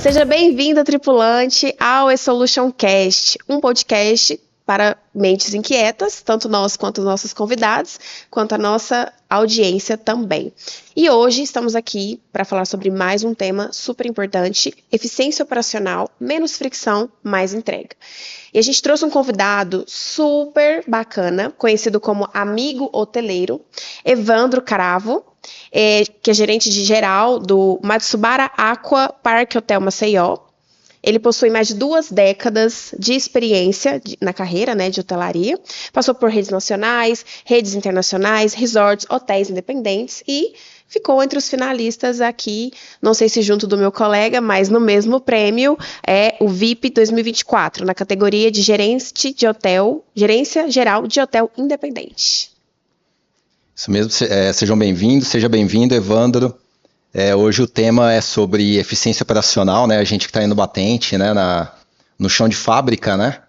Seja bem-vindo, tripulante, ao eSolution Cast, um podcast para mentes inquietas, tanto nós quanto os nossos convidados, quanto a nossa audiência também. E hoje estamos aqui para falar sobre mais um tema super importante: eficiência operacional, menos fricção, mais entrega. E a gente trouxe um convidado super bacana, conhecido como amigo hoteleiro, Evandro Cravo, que é gerente de geral do Matsubara Aqua Park Hotel Maceió. Ele possui mais de 2 décadas de experiência na carreira, de hotelaria. Passou por redes nacionais, redes internacionais, resorts, hotéis independentes e ficou entre os finalistas aqui, não sei se junto do meu colega, mas no mesmo prêmio, o VIP 2024, na categoria de gerente de hotel, gerência geral de hotel independente. Isso mesmo, sejam bem-vindos, seja bem-vindo, Evandro. Hoje o tema é sobre eficiência operacional, né? A gente que está indo batente, né? No chão de fábrica, né?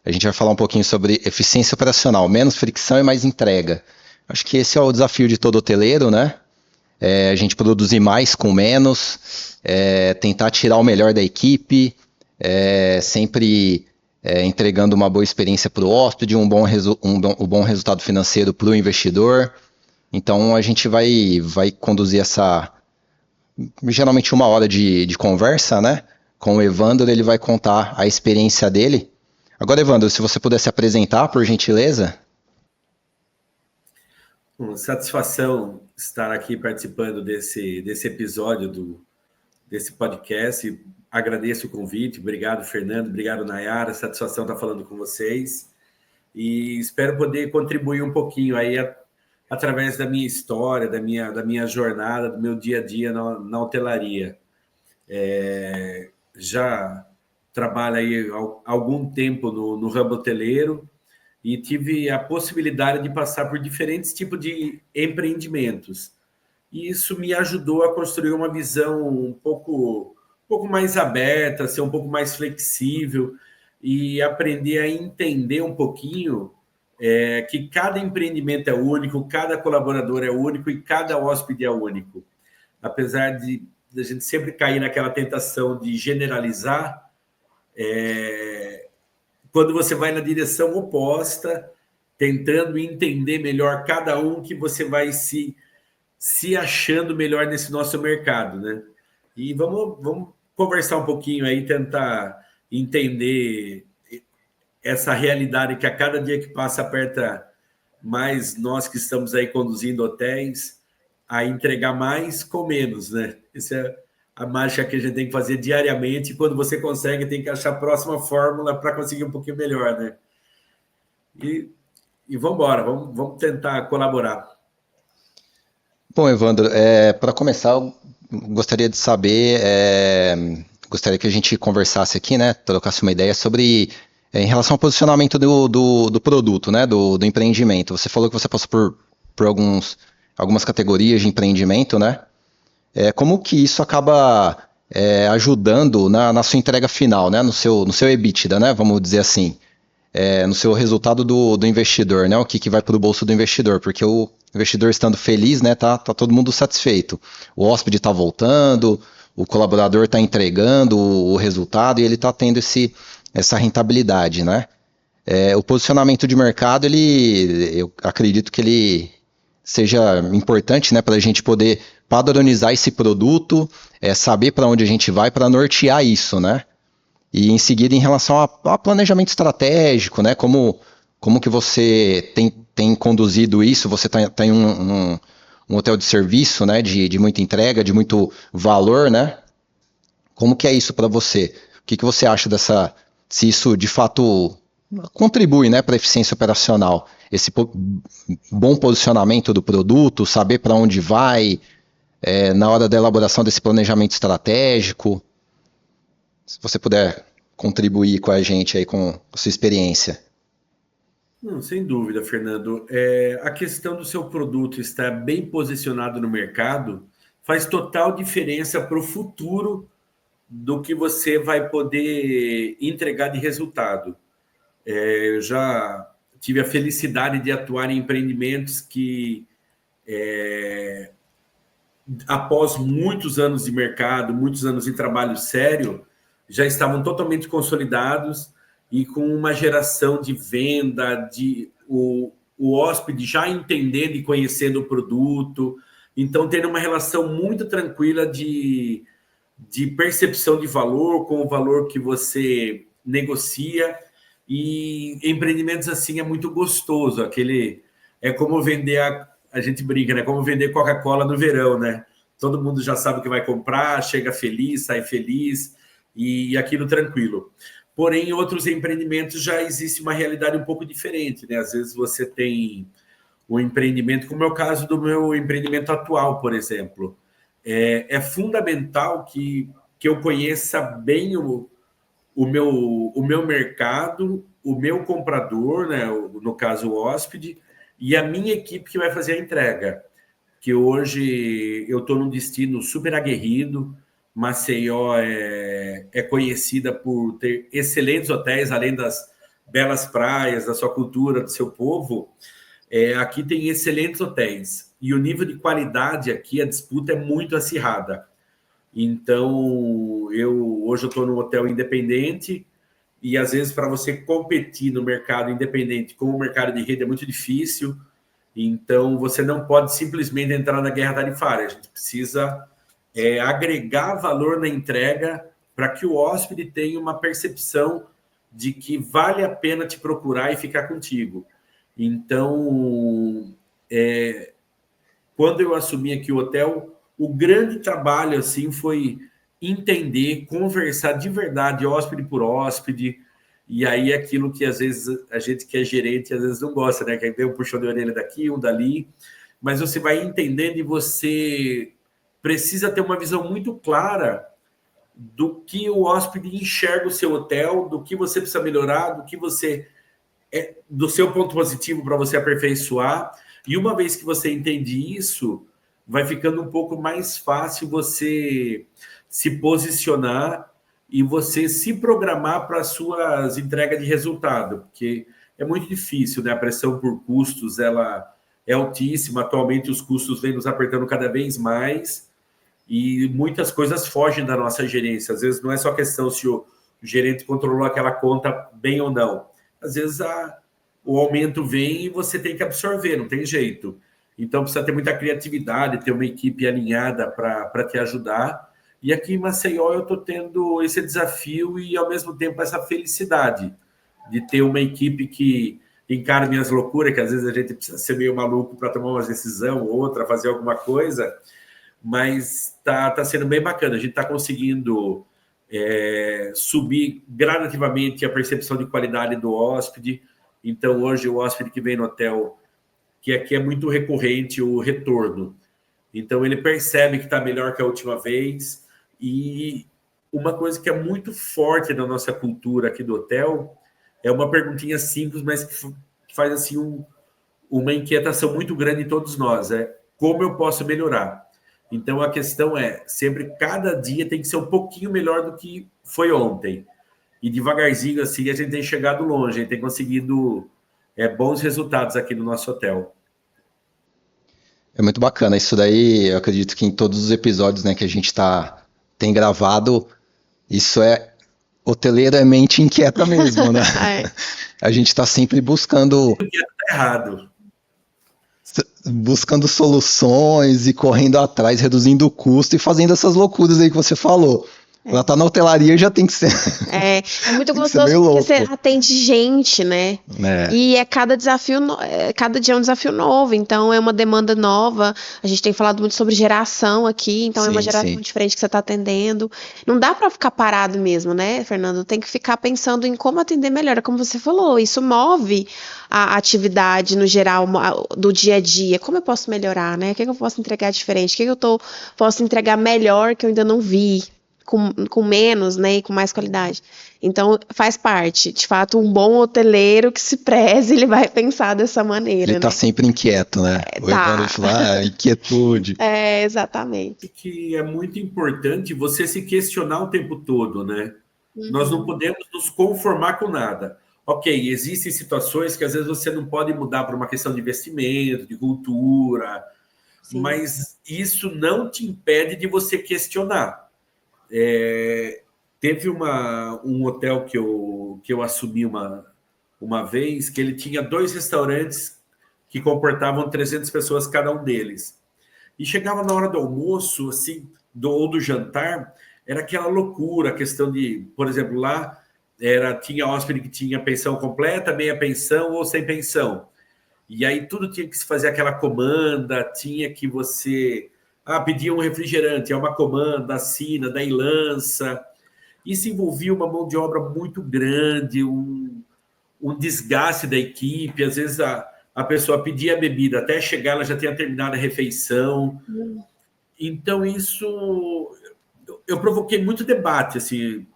A gente vai falar um pouquinho sobre eficiência operacional, menos fricção e mais entrega. Acho que esse é o desafio de todo hoteleiro, né? A gente produzir mais com menos, tentar tirar o melhor da equipe, sempre entregando uma boa experiência para o hóspede, um bom resultado financeiro para o investidor. Então a gente vai conduzir geralmente 1 hora de conversa, né? Com o Evandro, ele vai contar a experiência dele. Agora, Evandro, se você puder se apresentar, por gentileza. Satisfação estar aqui participando desse episódio desse podcast. Agradeço o convite. Obrigado, Fernando. Obrigado, Nayara. Satisfação estar falando com vocês. E espero poder contribuir um pouquinho aí através da minha história, da minha jornada, do meu dia a dia na hotelaria. Já trabalho aí há algum tempo no ramo hoteleiro e tive a possibilidade de passar por diferentes tipos de empreendimentos. E isso me ajudou a construir uma visão um pouco mais aberta, ser um pouco mais flexível e aprender a entender um pouquinho que cada empreendimento é único, cada colaborador é único e cada hóspede é único. Apesar de a gente sempre cair naquela tentação de generalizar, quando você vai na direção oposta, tentando entender melhor cada um, que você vai se achando melhor nesse nosso mercado, né? E vamos conversar um pouquinho aí, tentar entender essa realidade que a cada dia que passa aperta mais nós que estamos aí conduzindo hotéis a entregar mais com menos, né? Essa é a mágica que a gente tem que fazer diariamente e quando você consegue, tem que achar a próxima fórmula para conseguir um pouquinho melhor, né? E vamos embora, vamos tentar colaborar. Bom, Evandro, para começar, eu gostaria de saber, gostaria que a gente conversasse aqui, né? Trocasse uma ideia sobre em relação ao posicionamento do produto, né, do empreendimento. Você falou que você passou por algumas categorias de empreendimento, né? Como que isso acaba ajudando na sua entrega final, né, no seu EBITDA, né, vamos dizer assim, no seu resultado do investidor, né, o que vai para o bolso do investidor, porque o investidor estando feliz, né, tá todo mundo satisfeito. O hóspede está voltando, o colaborador está entregando o resultado e ele está tendo essa rentabilidade, né? O posicionamento de mercado, eu acredito que ele seja importante, né, para a gente poder padronizar esse produto, saber para onde a gente vai para nortear isso, né? E em seguida, em relação a planejamento estratégico, né, como que você tem conduzido isso? Você tem um hotel de serviço, né, de muita entrega, de muito valor, né? Como que é isso para você? O que você acha se isso de fato contribui, né, para a eficiência operacional, esse bom posicionamento do produto, saber para onde vai, na hora da elaboração desse planejamento estratégico? Se você puder contribuir com a gente aí com a sua experiência. Não, sem dúvida, Fernando. A questão do seu produto estar bem posicionado no mercado faz total diferença para o futuro do que você vai poder entregar de resultado. Eu já tive a felicidade de atuar em empreendimentos que após muitos anos de mercado, muitos anos de trabalho sério, já estavam totalmente consolidados e com uma geração de venda, o hóspede já entendendo e conhecendo o produto, então tendo uma relação muito tranquila de percepção de valor com o valor que você negocia, e empreendimentos assim é muito gostoso, é como vender, a gente brinca, né? Como vender Coca-Cola no verão, né? Todo mundo já sabe o que vai comprar, chega feliz, sai feliz, e aquilo tranquilo. Porém, em outros empreendimentos já existe uma realidade um pouco diferente, né? Às vezes você tem um empreendimento, como é o caso do meu empreendimento atual, por exemplo. É fundamental que eu conheça bem o meu mercado, o meu comprador, né? No caso, o hóspede, e a minha equipe que vai fazer a entrega. Que hoje eu estou num destino super aguerrido. Maceió é conhecida por ter excelentes hotéis, além das belas praias, da sua cultura, do seu povo. Aqui tem excelentes hotéis. E o nível de qualidade aqui, a disputa é muito acirrada. Então, hoje eu estou num hotel independente, e às vezes para você competir no mercado independente com o mercado de rede é muito difícil. Então, você não pode simplesmente entrar na guerra tarifária. A gente precisa agregar valor na entrega para que o hóspede tenha uma percepção de que vale a pena te procurar e ficar contigo. Então, quando eu assumi aqui o hotel, o grande trabalho assim foi entender, conversar de verdade, hóspede por hóspede. E aí aquilo que às vezes a gente que é gerente às vezes não gosta, né? Que aí vem um puxão de orelha daqui, um dali, mas você vai entendendo e você precisa ter uma visão muito clara do que o hóspede enxerga o seu hotel, do que você precisa melhorar, do seu ponto positivo para você aperfeiçoar. E uma vez que você entende isso, vai ficando um pouco mais fácil você se posicionar e você se programar para as suas entregas de resultado, porque é muito difícil, né? A pressão por custos ela é altíssima. Atualmente os custos vêm nos apertando cada vez mais e muitas coisas fogem da nossa gerência. Às vezes não é só questão se o gerente controlou aquela conta bem ou não. Às vezes o aumento vem e você tem que absorver, não tem jeito. Então precisa ter muita criatividade, ter uma equipe alinhada para te ajudar. E aqui em Maceió eu estou tendo esse desafio e, ao mesmo tempo, essa felicidade de ter uma equipe que encara minhas loucuras, que às vezes a gente precisa ser meio maluco para tomar uma decisão ou outra, fazer alguma coisa, mas tá sendo bem bacana. A gente está conseguindo subir gradativamente a percepção de qualidade do hóspede. Então, hoje, o hóspede que vem no hotel, que aqui é muito recorrente o retorno. Então, ele percebe que está melhor que a última vez. E uma coisa que é muito forte na nossa cultura aqui do hotel é uma perguntinha simples, mas que faz assim uma inquietação muito grande em todos nós. Como eu posso melhorar? Então, a questão sempre, cada dia tem que ser um pouquinho melhor do que foi ontem. E devagarzinho, assim, a gente tem chegado longe, a gente tem conseguido bons resultados aqui no nosso hotel. É muito bacana. Isso daí, eu acredito que em todos os episódios, né, que a gente tem gravado, isso hoteleiramente inquieta mesmo, né? A gente está sempre buscando soluções e correndo atrás, reduzindo o custo e fazendo essas loucuras aí que você falou. Ela tá na hotelaria, já tem que ser. É muito gostoso porque você atende gente, né? E cada desafio, cada dia é um desafio novo, então é uma demanda nova. A gente tem falado muito sobre geração aqui, então é uma geração diferente que você está atendendo. Não dá para ficar parado mesmo, né, Fernando? Tem que ficar pensando em como atender melhor, como você falou. Isso move a atividade no geral do dia a dia. Como eu posso melhorar, né? O que eu posso entregar diferente? O que eu posso entregar melhor que eu ainda não vi? Com menos, né, e com mais qualidade. Então, faz parte. De fato, um bom hoteleiro que se preze, ele vai pensar dessa maneira. Ele tá sempre inquieto, né? O Evandro fala, inquietude. Exatamente. Que é muito importante você se questionar o tempo todo, né? Nós não podemos nos conformar com nada. Ok, existem situações que às vezes você não pode mudar por uma questão de investimento, de cultura, mas isso não te impede de você questionar. Teve um hotel que eu assumi uma vez, que ele tinha 2 restaurantes que comportavam 300 pessoas cada um deles. E chegava na hora do almoço, assim, ou do jantar, era aquela loucura, a questão de, por exemplo, lá tinha hóspede que tinha pensão completa, meia pensão ou sem pensão. E aí tudo tinha que se fazer aquela comanda, tinha que você pedir um refrigerante, é uma comanda, assina, daí lança. Isso envolvia uma mão de obra muito grande, um desgaste da equipe. Às vezes a pessoa pedia a bebida, até chegar ela já tinha terminado a refeição. Então isso eu provoquei muito debate, assim,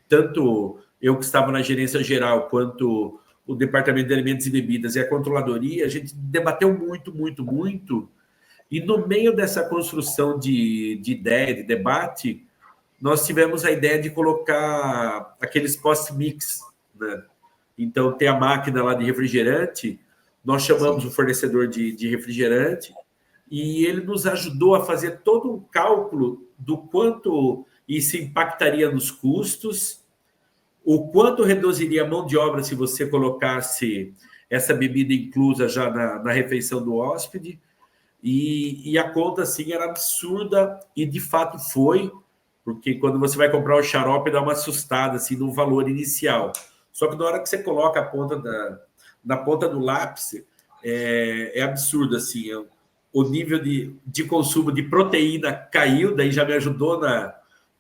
tanto eu que estava na gerência geral quanto o Departamento de Alimentos e Bebidas e a Controladoria, a gente debateu muito, muito, muito, e no meio dessa construção de ideia, de debate, nós tivemos a ideia de colocar aqueles post-mix, né? Então, tem a máquina lá de refrigerante, nós chamamos o fornecedor de refrigerante, e ele nos ajudou a fazer todo um cálculo do quanto isso impactaria nos custos, o quanto reduziria a mão de obra se você colocasse essa bebida inclusa já na refeição do hóspede, e a conta, assim, era absurda, e de fato foi, porque quando você vai comprar o xarope, dá uma assustada, assim, no valor inicial. Só que na hora que você coloca a ponta na ponta do lápis, é absurdo, assim, o nível de consumo de proteína caiu, daí já me ajudou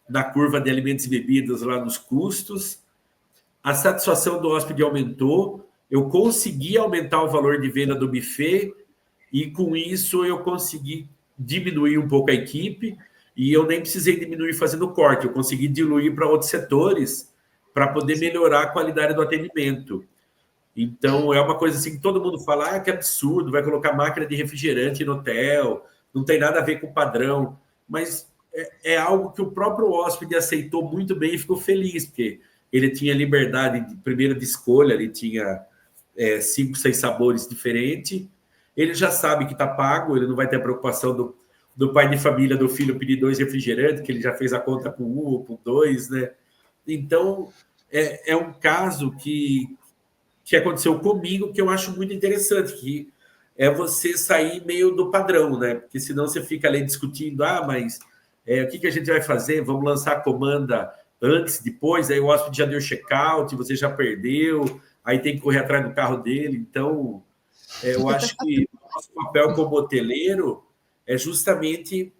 na curva de alimentos e bebidas lá nos custos, a satisfação do hóspede aumentou, eu consegui aumentar o valor de venda do buffet, e com isso eu consegui diminuir um pouco a equipe, e eu nem precisei diminuir fazendo corte, eu consegui diluir para outros setores para poder melhorar a qualidade do atendimento. Então, é uma coisa assim que todo mundo fala, que absurdo, vai colocar máquina de refrigerante no hotel, não tem nada a ver com o padrão, mas é algo que o próprio hóspede aceitou muito bem e ficou feliz, porque ele tinha liberdade, primeiro de escolha, ele tinha 5, 6 sabores diferentes, ele já sabe que está pago, ele não vai ter a preocupação do pai de família, do filho pedir 2 refrigerantes, que ele já fez a conta com 1 ou com 2, né? Então, é um caso que aconteceu comigo, que eu acho muito interessante, que é você sair meio do padrão, né? Porque senão você fica ali discutindo, mas o que a gente vai fazer? Vamos lançar a comanda antes, depois, aí o hóspede já deu check-out, você já perdeu, aí tem que correr atrás do carro dele. Então, eu acho que o nosso papel como hoteleiro é justamente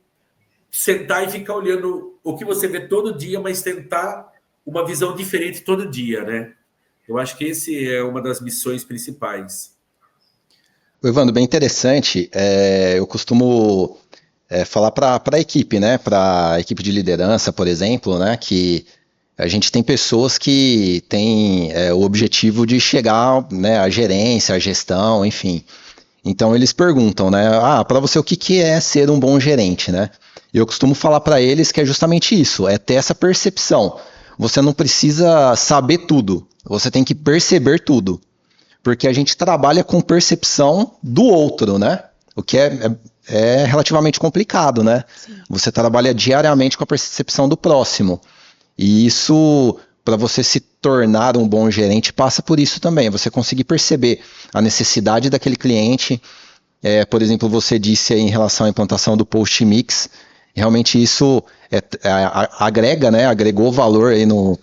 sentar e ficar olhando o que você vê todo dia, mas tentar uma visão diferente todo dia, né? Eu acho que esse é uma das missões principais. Evandro, bem interessante. Eu costumo falar para a equipe, né? Para a equipe de liderança, por exemplo, né? Que a gente tem pessoas que têm o objetivo de chegar, né, à gerência, à gestão, enfim. Então eles perguntam, né? Para você o que é ser um bom gerente, né? Eu costumo falar para eles que é justamente isso, é ter essa percepção. Você não precisa saber tudo, você tem que perceber tudo. Porque a gente trabalha com percepção do outro, né? O que é relativamente complicado, né? Sim. Você trabalha diariamente com a percepção do próximo. E isso, para você se tornar um bom gerente, passa por isso também. Você conseguir perceber a necessidade daquele cliente. Por exemplo, você disse aí em relação à implantação do post-mix, realmente isso agrega, né? Agregou valor aí no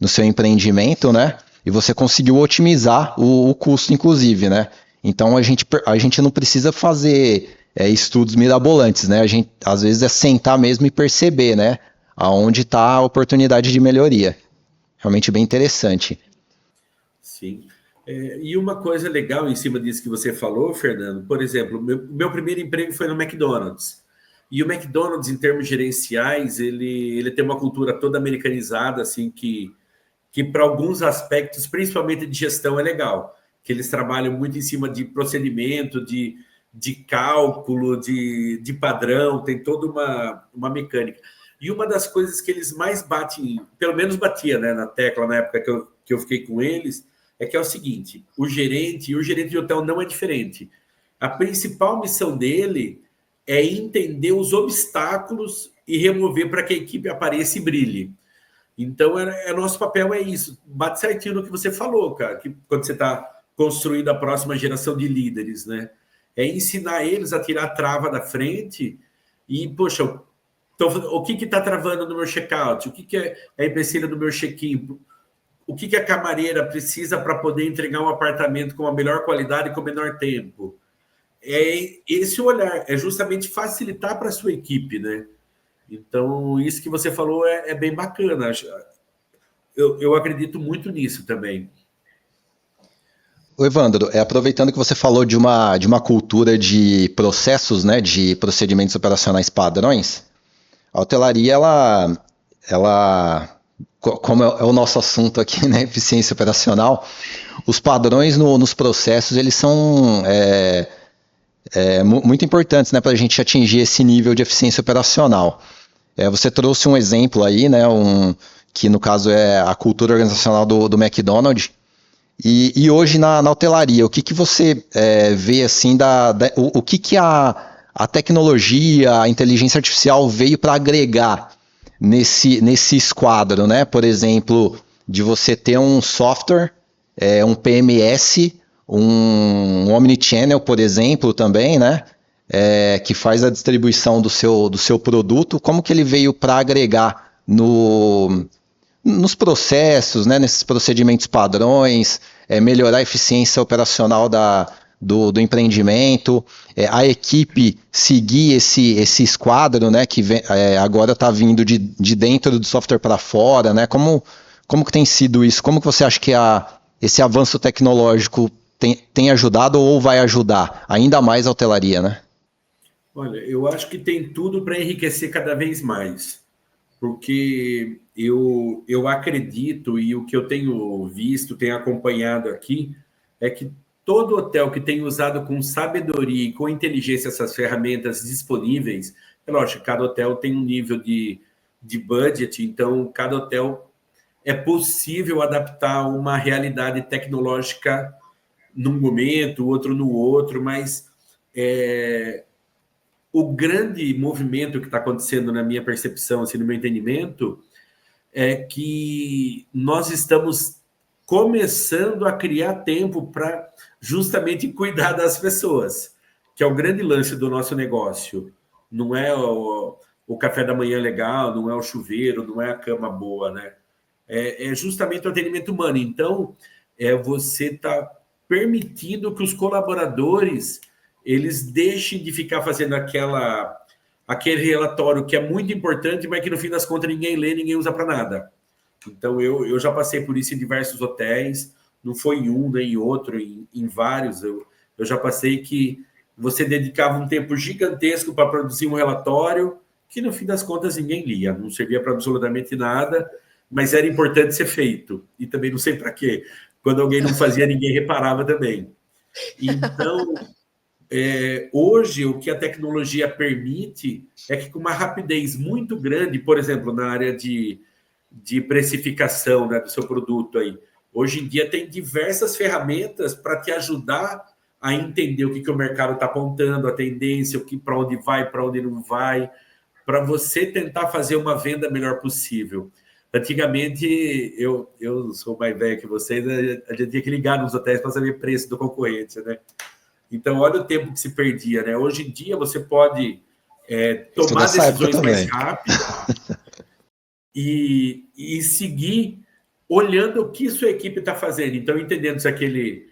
seu empreendimento, né? E você conseguiu otimizar o custo, inclusive, né? Então, a gente não precisa fazer estudos mirabolantes, né? A gente, às vezes, é sentar mesmo e perceber, né? Aonde está a oportunidade de melhoria. Realmente bem interessante. Sim. E uma coisa legal em cima disso que você falou, Fernando, por exemplo, meu primeiro emprego foi no McDonald's. E o McDonald's, em termos gerenciais, ele tem uma cultura toda americanizada, assim, que para alguns aspectos, principalmente de gestão, é legal, que eles trabalham muito em cima de procedimento, de cálculo, de padrão, tem toda uma mecânica. E uma das coisas que eles mais batem, pelo menos batia, né, na tecla na época que eu fiquei com eles, é que é o seguinte, o gerente de hotel não é diferente. A principal missão dele é entender os obstáculos e remover para que a equipe apareça e brilhe. Então, nosso papel é isso. Bate certinho no que você falou, cara, que quando você está construindo a próxima geração de líderes, né? É ensinar eles a tirar a trava da frente e, poxa, então, o que está travando no meu check-out? O que é a empecilho do meu check-in? O que a camareira precisa para poder entregar um apartamento com a melhor qualidade e com o menor tempo? É esse olhar, é justamente facilitar para a sua equipe, né? Então, isso que você falou é bem bacana. Eu acredito muito nisso também. O Evandro, aproveitando que você falou de uma cultura de processos, né, de procedimentos operacionais padrões, a hotelaria, ela como é o nosso assunto aqui, né, eficiência operacional, os padrões nos processos, eles são muito importantes, né, para a gente atingir esse nível de eficiência operacional. Você trouxe um exemplo aí, né, que no caso é a cultura organizacional do McDonald's. E hoje na hotelaria, o que você vê assim o que a tecnologia, a inteligência artificial veio para agregar nesse esquadro, né? Por exemplo, de você ter um software, um PMS, um Omnichannel, por exemplo, também, né? Que faz a distribuição do seu produto, como que ele veio para agregar nos processos, né, nesses procedimentos padrões, melhorar a eficiência operacional do empreendimento, a equipe seguir esse esquadro, né, que agora está vindo de dentro do software para fora, né? Como que tem sido isso? Como que você acha que esse avanço tecnológico tem ajudado ou vai ajudar ainda mais a hotelaria, né? Olha, eu acho que tem tudo para enriquecer cada vez mais, porque eu acredito, e o que eu tenho visto, tenho acompanhado aqui, é que todo hotel que tem usado com sabedoria e com inteligência essas ferramentas disponíveis, é lógico, cada hotel tem um nível de budget, então cada hotel é possível adaptar uma realidade tecnológica num momento, outro no outro, mas o grande movimento que está acontecendo na minha percepção, assim, no meu entendimento, é que nós estamos começando a criar tempo para justamente cuidar das pessoas, que é o grande lance do nosso negócio. Não é o café da manhã legal, não é o chuveiro, não é a cama boa, né? É justamente o atendimento humano. Então, você está permitindo que os colaboradores eles deixem de ficar fazendo aquele relatório que é muito importante, mas que no fim das contas ninguém lê, ninguém usa para nada. Então, eu já passei por isso em diversos hotéis, não foi em um nem em outro, em vários. Eu já passei que você dedicava um tempo gigantesco para produzir um relatório que no fim das contas ninguém lia, não servia para absolutamente nada, mas era importante ser feito. E também não sei para quê. Quando alguém não fazia, ninguém reparava também. Então, hoje, o que a tecnologia permite é que com uma rapidez muito grande, por exemplo, na área de precificação, né, do seu produto aí, hoje em dia tem diversas ferramentas para te ajudar a entender o que o mercado está apontando, a tendência, para onde vai, para onde não vai, para você tentar fazer uma venda melhor possível. Antigamente, eu sou mais velho que vocês, a gente tinha que ligar nos hotéis para saber o preço do concorrente, né? Então, olha o tempo que se perdia, né? Hoje em dia, você pode tomar decisões mais rápidas e seguir olhando o que sua equipe está fazendo. Então, entendendo se aquele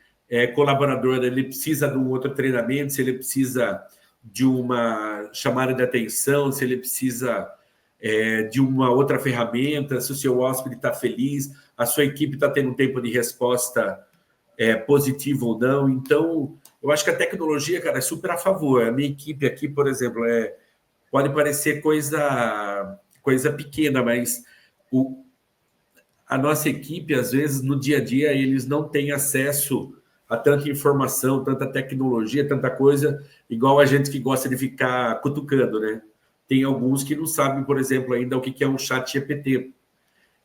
colaborador ele precisa de um outro treinamento, se ele precisa de uma chamada de atenção, se ele precisa de uma outra ferramenta, se o seu hóspede está feliz, a sua equipe está tendo um tempo de resposta positivo ou não. Então, eu acho que a tecnologia, cara, é super a favor. A minha equipe aqui, por exemplo, pode parecer coisa pequena, mas a nossa equipe, às vezes, no dia a dia, eles não têm acesso a tanta informação, tanta tecnologia, tanta coisa, igual a gente que gosta de ficar cutucando, né? Tem alguns que não sabem, por exemplo, ainda o que é um chat GPT.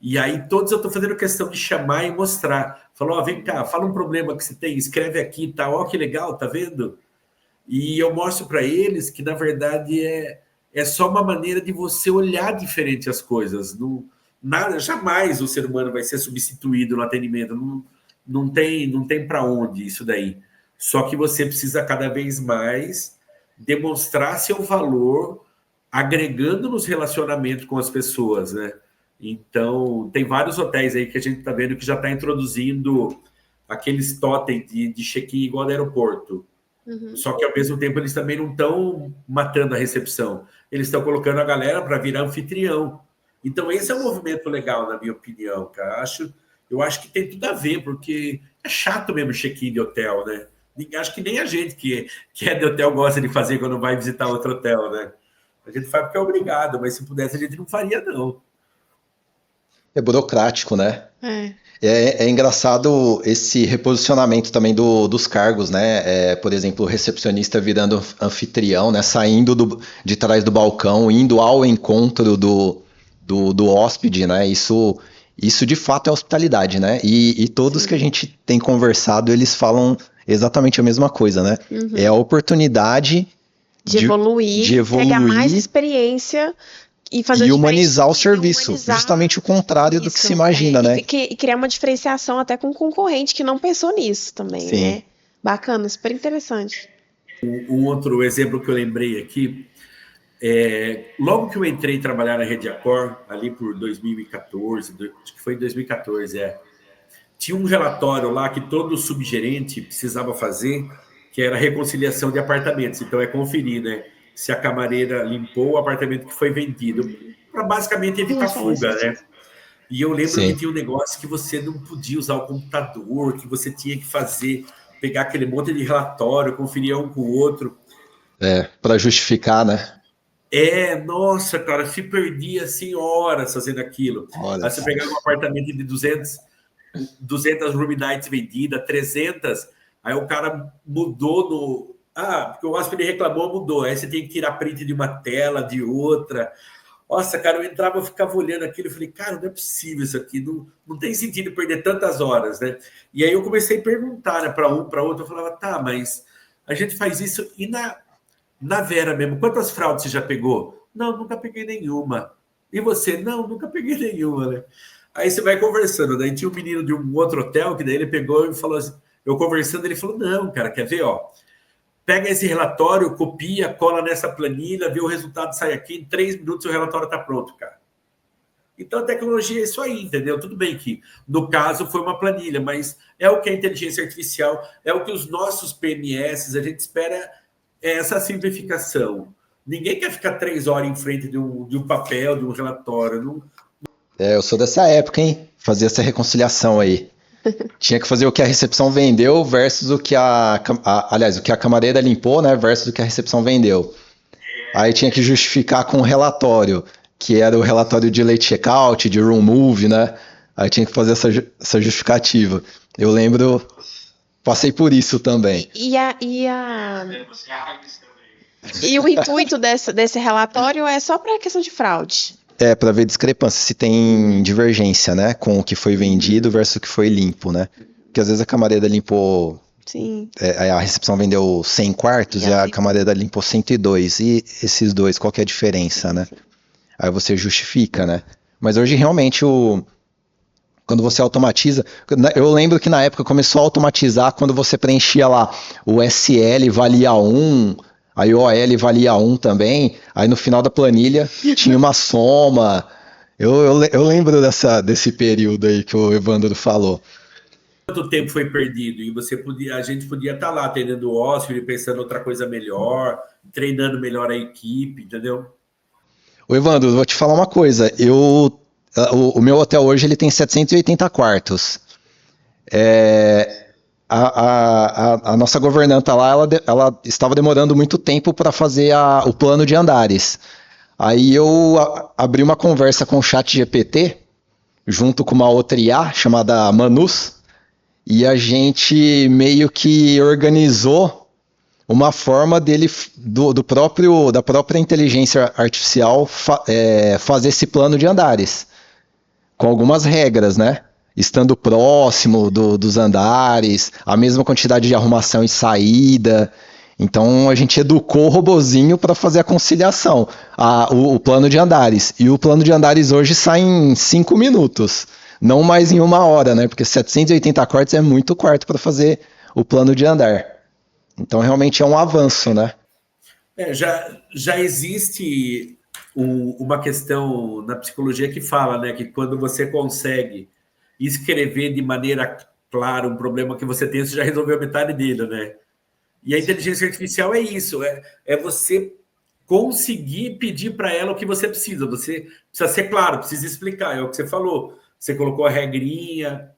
E aí todos eu estou fazendo questão de chamar e mostrar. Falou, vem cá, fala um problema que você tem, escreve aqui, tá? Ó, que legal, tá vendo? E eu mostro para eles que, na verdade, é só uma maneira de você olhar diferente as coisas. Nada, jamais o ser humano vai ser substituído no atendimento. Não tem para onde isso daí. Só que você precisa cada vez mais demonstrar seu valor agregando nos relacionamentos com as pessoas, né? Então, tem vários hotéis aí que a gente está vendo que já está introduzindo aqueles totem de check-in igual no aeroporto. Só que, ao mesmo tempo, eles também não estão matando a recepção. Eles estão colocando a galera para virar anfitrião. Então, esse é um movimento legal, na minha opinião, cara. Eu acho que tem tudo a ver, porque é chato mesmo check-in de hotel, né? Acho que nem a gente que é de hotel gosta de fazer quando vai visitar outro hotel, né? A gente faz porque é obrigado, mas se pudesse a gente não faria, não. É burocrático, né? É engraçado esse reposicionamento também dos cargos, né? Por exemplo, o recepcionista virando anfitrião, né? Saindo de trás do balcão, indo ao encontro do hóspede, né? Isso de fato é hospitalidade, né? E todos que a gente tem conversado, eles falam exatamente a mesma coisa, né? É a oportunidade de evoluir, pegar mais experiência e fazer e humanizar o serviço, justamente o contrário do que se imagina, né? E criar uma diferenciação até com o concorrente que não pensou nisso também, né? Bacana, super interessante. Um outro exemplo que eu lembrei aqui, logo que eu entrei trabalhar na Rede Accor, ali por 2014, acho que foi em 2014, tinha um relatório lá que todo subgerente precisava fazer, que era reconciliação de apartamentos. Então, conferir, né, se a camareira limpou o apartamento que foi vendido, para basicamente evitar fuga, né? E eu lembro que tinha um negócio que você não podia usar o computador, que você tinha que pegar aquele monte de relatório, conferir um com o outro. Para justificar, né? Nossa, cara, se perdia assim horas fazendo aquilo. Aí você pegava um apartamento de 200 room nights vendidas, 300, aí o cara mudou porque o hóspede reclamou, mudou. Aí você tem que tirar print de uma tela, de outra. Nossa, cara, eu entrava, eu ficava olhando aquilo e falei, cara, não é possível isso aqui, não tem sentido perder tantas horas, né? E aí eu comecei a perguntar, né, para um, para outro, eu falava, tá, mas a gente faz isso e na Vera mesmo, quantas fraudes você já pegou? Não, nunca peguei nenhuma. E você? Não, nunca peguei nenhuma, né? Aí você vai conversando, daí tinha um menino de um outro hotel, que daí ele pegou e falou assim, eu conversando, ele falou, não, cara, quer ver, pega esse relatório, copia, cola nessa planilha, vê o resultado, sai aqui, em 3 minutos o relatório está pronto, cara. Então a tecnologia é isso aí, entendeu? Tudo bem que, no caso, foi uma planilha, mas é o que a inteligência artificial, é o que os nossos PMS, a gente espera essa simplificação. Ninguém quer ficar 3 horas em frente de um papel, de um relatório. Eu sou dessa época, hein? Fazia essa reconciliação aí. Tinha que fazer o que a recepção vendeu versus o que aliás, o que a camareira limpou, né, versus o que a recepção vendeu. Aí tinha que justificar com um relatório, que era o relatório de late checkout, de room move, né? Aí tinha que fazer essa justificativa. Eu lembro, passei por isso também. E o intuito desse relatório é só para a questão de fraude? Para ver discrepância, se tem divergência, né, com o que foi vendido versus o que foi limpo, né? Porque às vezes a camareira limpou, a recepção vendeu 100 quartos e a camareira limpou 102, e esses dois, qual que é a diferença, né? Aí você justifica, né? Mas hoje realmente quando você automatiza, eu lembro que na época começou a automatizar quando você preenchia lá o SL valia 1, aí o OL valia 1 também, aí no final da planilha tinha uma soma. Eu lembro desse período aí que o Evandro falou. Quanto tempo foi perdido? E a gente podia estar lá atendendo o hóspede, pensando outra coisa melhor, treinando melhor a equipe, entendeu? Ô Evandro, vou te falar uma coisa. O meu hotel hoje ele tem 780 quartos. A nossa governanta lá, ela estava demorando muito tempo para fazer o plano de andares. Aí eu abri uma conversa com o ChatGPT, junto com uma outra IA chamada Manus, e a gente meio que organizou uma forma dele, da própria inteligência artificial, fazer esse plano de andares, com algumas regras, né? Estando próximo dos andares, a mesma quantidade de arrumação e saída. Então a gente educou o robozinho para fazer a conciliação, o plano de andares. E o plano de andares hoje sai em 5 minutos, não mais em 1 hora, né? Porque 780 quartos é muito quarto para fazer o plano de andar. Então realmente é um avanço, né? Já existe uma questão na psicologia que fala, né, que quando você consegue escrever de maneira clara um problema que você tem, você já resolveu metade dele, né? E a inteligência artificial é isso, é você conseguir pedir para ela o que você precisa. Você precisa ser claro, precisa explicar, é o que você falou. Você colocou a regrinha,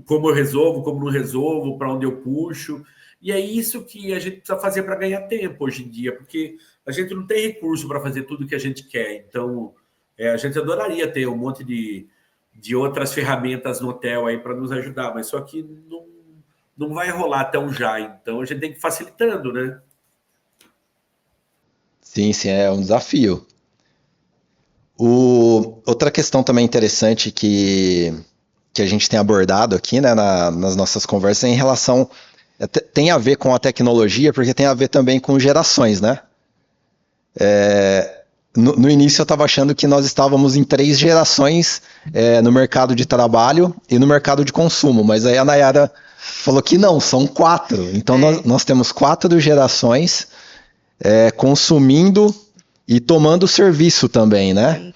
como eu resolvo, como não resolvo, para onde eu puxo. E é isso que a gente precisa fazer para ganhar tempo hoje em dia, porque a gente não tem recurso para fazer tudo que a gente quer. Então, a gente adoraria ter um monte de outras ferramentas no hotel aí para nos ajudar, mas só que não vai rolar tão já. Então, a gente tem que ir facilitando, né? Sim, sim, é um desafio. Outra questão também interessante que a gente tem abordado aqui, né, nas nossas conversas é em relação. Tem a ver com a tecnologia, porque tem a ver também com gerações, né? No início eu estava achando que nós estávamos em 3 gerações no mercado de trabalho e no mercado de consumo, mas aí a Nayara falou que não, são 4. Então nós temos 4 gerações consumindo e tomando serviço também, né?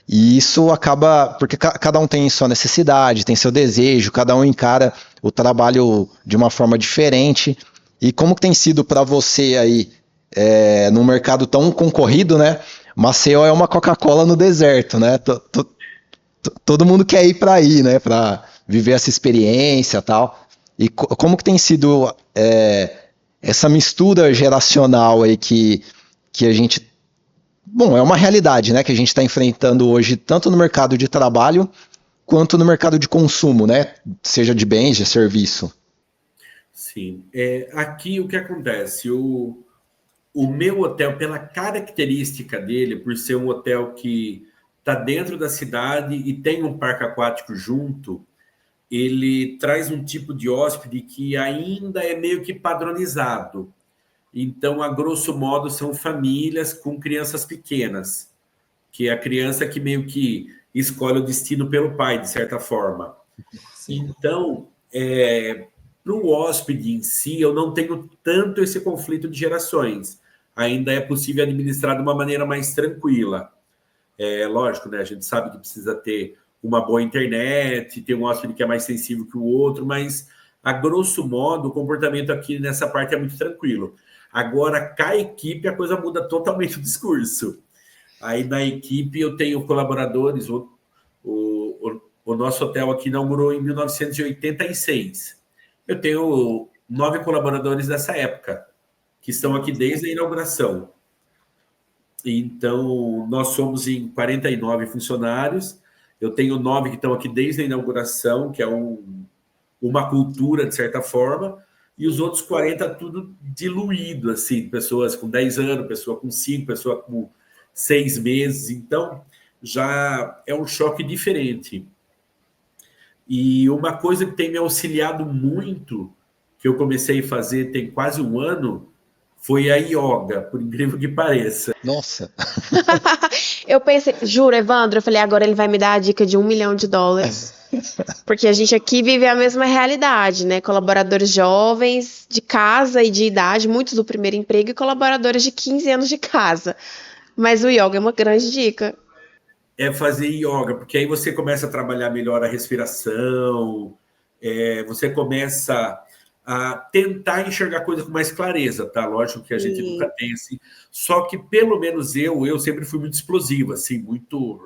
E isso acaba, porque cada um tem sua necessidade, tem seu desejo, cada um encara o trabalho de uma forma diferente. E como que tem sido para você aí, num mercado tão concorrido, né? Maceió é uma Coca-Cola no deserto, né? Todo mundo quer ir para aí, né? Para viver essa experiência e tal. E como que tem sido essa mistura geracional aí que a gente... Bom, é uma realidade, né, que a gente está enfrentando hoje, tanto no mercado de trabalho, quanto no mercado de consumo, né? Seja de bens, de serviço. Sim. Aqui o que acontece? O meu hotel, pela característica dele, por ser um hotel que está dentro da cidade e tem um parque aquático junto, ele traz um tipo de hóspede que ainda é meio que padronizado. Então, a grosso modo, são famílias com crianças pequenas, que é a criança que meio que escolhe o destino pelo pai, de certa forma. Sim. Então, para o hóspede em si, eu não tenho tanto esse conflito de gerações. Ainda é possível administrar de uma maneira mais tranquila. Lógico, né? A gente sabe que precisa ter uma boa internet, ter um hóspede que é mais sensível que o outro, mas, a grosso modo, o comportamento aqui nessa parte é muito tranquilo. Agora, com a equipe, a coisa muda totalmente o discurso. Aí, na equipe, eu tenho colaboradores. O nosso hotel aqui inaugurou em 1986. Eu tenho 9 colaboradores dessa época, que estão aqui desde a inauguração. Então, nós somos em 49 funcionários. Eu tenho 9 que estão aqui desde a inauguração, que é uma cultura, de certa forma. E os outros 40 tudo diluído, assim, pessoas com 10 anos, pessoa com 5, pessoa com 6 meses. Então, já é um choque diferente. E uma coisa que tem me auxiliado muito, que eu comecei a fazer tem quase 1 ano, foi a yoga, por incrível que pareça. Nossa! Eu pensei, juro, Evandro, eu falei, agora ele vai me dar a dica de $1 milhão. Porque a gente aqui vive a mesma realidade, né? Colaboradores jovens, de casa e de idade, muitos do primeiro emprego, e colaboradores de 15 anos de casa. Mas o yoga é uma grande dica. É fazer yoga, porque aí você começa a trabalhar melhor a respiração, você começa a tentar enxergar coisas com mais clareza, tá? Lógico que a gente nunca tem, assim. Só que, pelo menos eu sempre fui muito explosivo, assim, muito...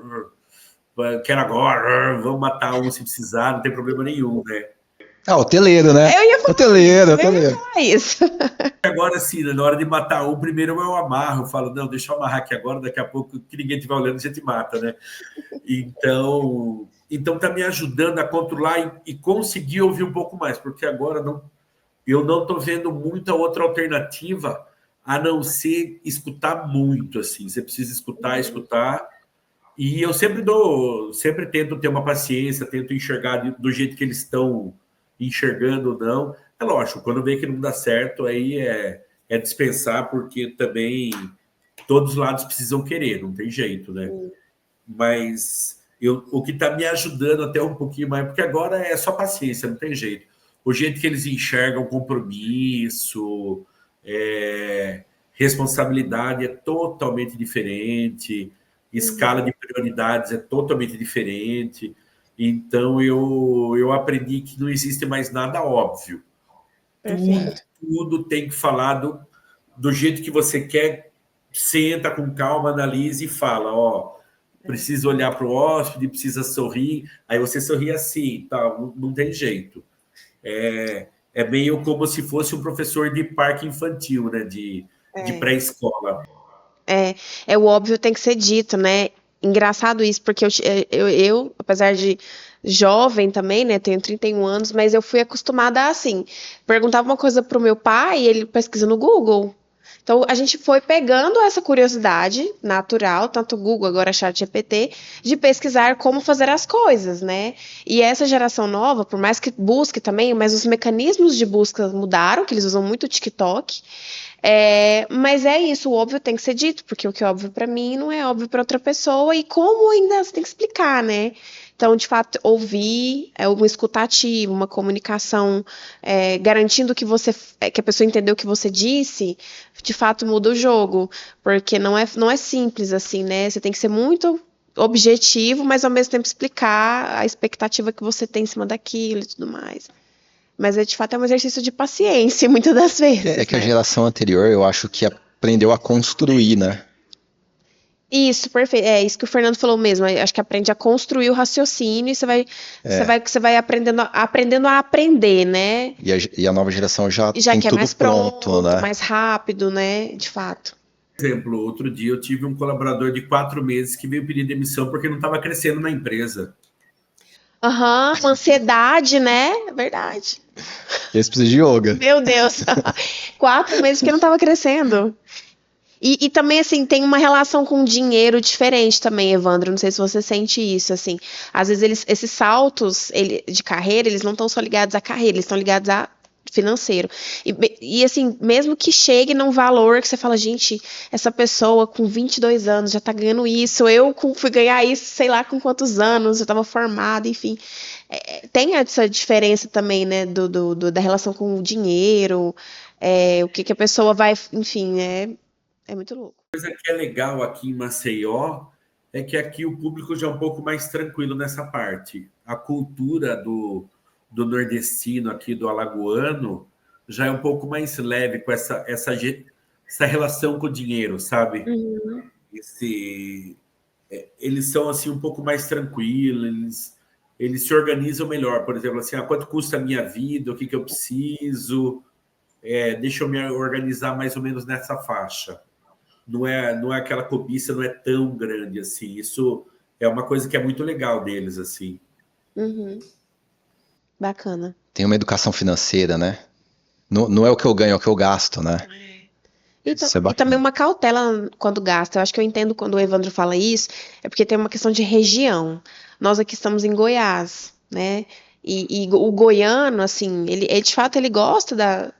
Quero agora, vamos matar um se precisar, não tem problema nenhum, né? Hoteleiro, né? Eu ia falar hoteleiro. isso. Agora sim, na hora de matar um, primeiro eu amarro, eu falo, não, deixa eu amarrar aqui agora, daqui a pouco, que ninguém estiver olhando, a gente mata, né? Então tá me ajudando a controlar e conseguir ouvir um pouco mais, porque agora eu não estou vendo muita outra alternativa a não ser escutar muito, assim. Você precisa escutar. E eu sempre tento ter uma paciência, tento enxergar do jeito que eles estão enxergando ou não. É lógico, quando vê que não dá certo, aí é dispensar, porque também todos os lados precisam querer, não tem jeito, né? Mas o que está me ajudando até um pouquinho mais, porque agora é só paciência, não tem jeito. O jeito que eles enxergam compromisso, responsabilidade é totalmente diferente, escala de prioridades é totalmente diferente. Então, eu aprendi que não existe mais nada óbvio. Tudo tem que falar do jeito que você quer, senta com calma, analisa e fala, precisa olhar para o hóspede, precisa sorrir, aí você sorri assim, tá, não tem jeito. É meio como se fosse um professor de parque infantil, né, de pré-escola. O óbvio tem que ser dito, né? Engraçado isso, porque eu, apesar de jovem também, né, tenho 31 anos, mas eu fui acostumada a, assim, perguntava uma coisa pro meu pai e ele pesquisa no Google. Então, a gente foi pegando essa curiosidade natural, tanto o Google, agora ChatGPT, de pesquisar como fazer as coisas, né? E essa geração nova, por mais que busque também, mas os mecanismos de busca mudaram, que eles usam muito o TikTok. Mas é isso, o óbvio tem que ser dito, porque o que é óbvio para mim não é óbvio para outra pessoa, e como ainda você tem que explicar, né? Então, de fato, ouvir, uma escuta ativa, uma comunicação garantindo que a pessoa entendeu o que você disse, de fato muda o jogo, porque não é simples assim, né? Você tem que ser muito objetivo, mas ao mesmo tempo explicar a expectativa que você tem em cima daquilo e tudo mais. Mas, de fato, é um exercício de paciência, muitas das vezes. Que a geração anterior, eu acho que aprendeu a construir, né? Isso, perfeito. É isso que o Fernando falou mesmo. Acho que aprende a construir o raciocínio e você vai aprendendo a aprender, né? E a nova geração já tem quer tudo mais pronto, né? mais rápido, né? De fato. Por exemplo, outro dia eu tive um colaborador de 4 meses que veio pedir demissão porque não estava crescendo na empresa. Uma ansiedade, né? Verdade. Esse precisa de yoga. Meu Deus. 4 meses que não estava crescendo. E também, assim, tem uma relação com dinheiro diferente também, Evandro. Não sei se você sente isso, assim. Às vezes, esses saltos de carreira, eles não estão só ligados à carreira, eles estão ligados a financeiro. E, assim, mesmo que chegue num valor que você fala, gente, essa pessoa com 22 anos já tá ganhando isso, eu fui ganhar isso, sei lá com quantos anos, eu tava formada, enfim. Tem essa diferença também, né, da relação com o dinheiro, o que a pessoa vai, enfim, é muito louco. A coisa que é legal aqui em Maceió é que aqui o público já é um pouco mais tranquilo nessa parte. A cultura do nordestino aqui, do alagoano, já é um pouco mais leve com essa relação com o dinheiro, sabe? Uhum. Eles são assim um pouco mais tranquilos, eles se organizam melhor. Por exemplo, assim, quanto custa a minha vida, o que eu preciso, deixa eu me organizar mais ou menos nessa faixa. Não é aquela cobiça, não é tão grande assim. Isso é uma coisa que é muito legal deles, assim. Uhum. Bacana. Tem uma educação financeira, né? Não é o que eu ganho, é o que eu gasto, né? E também uma cautela quando gasta. Eu acho que eu entendo quando o Evandro fala isso, é porque tem uma questão de região. Nós aqui estamos em Goiás, né? E o goiano, assim, ele de fato ele gosta da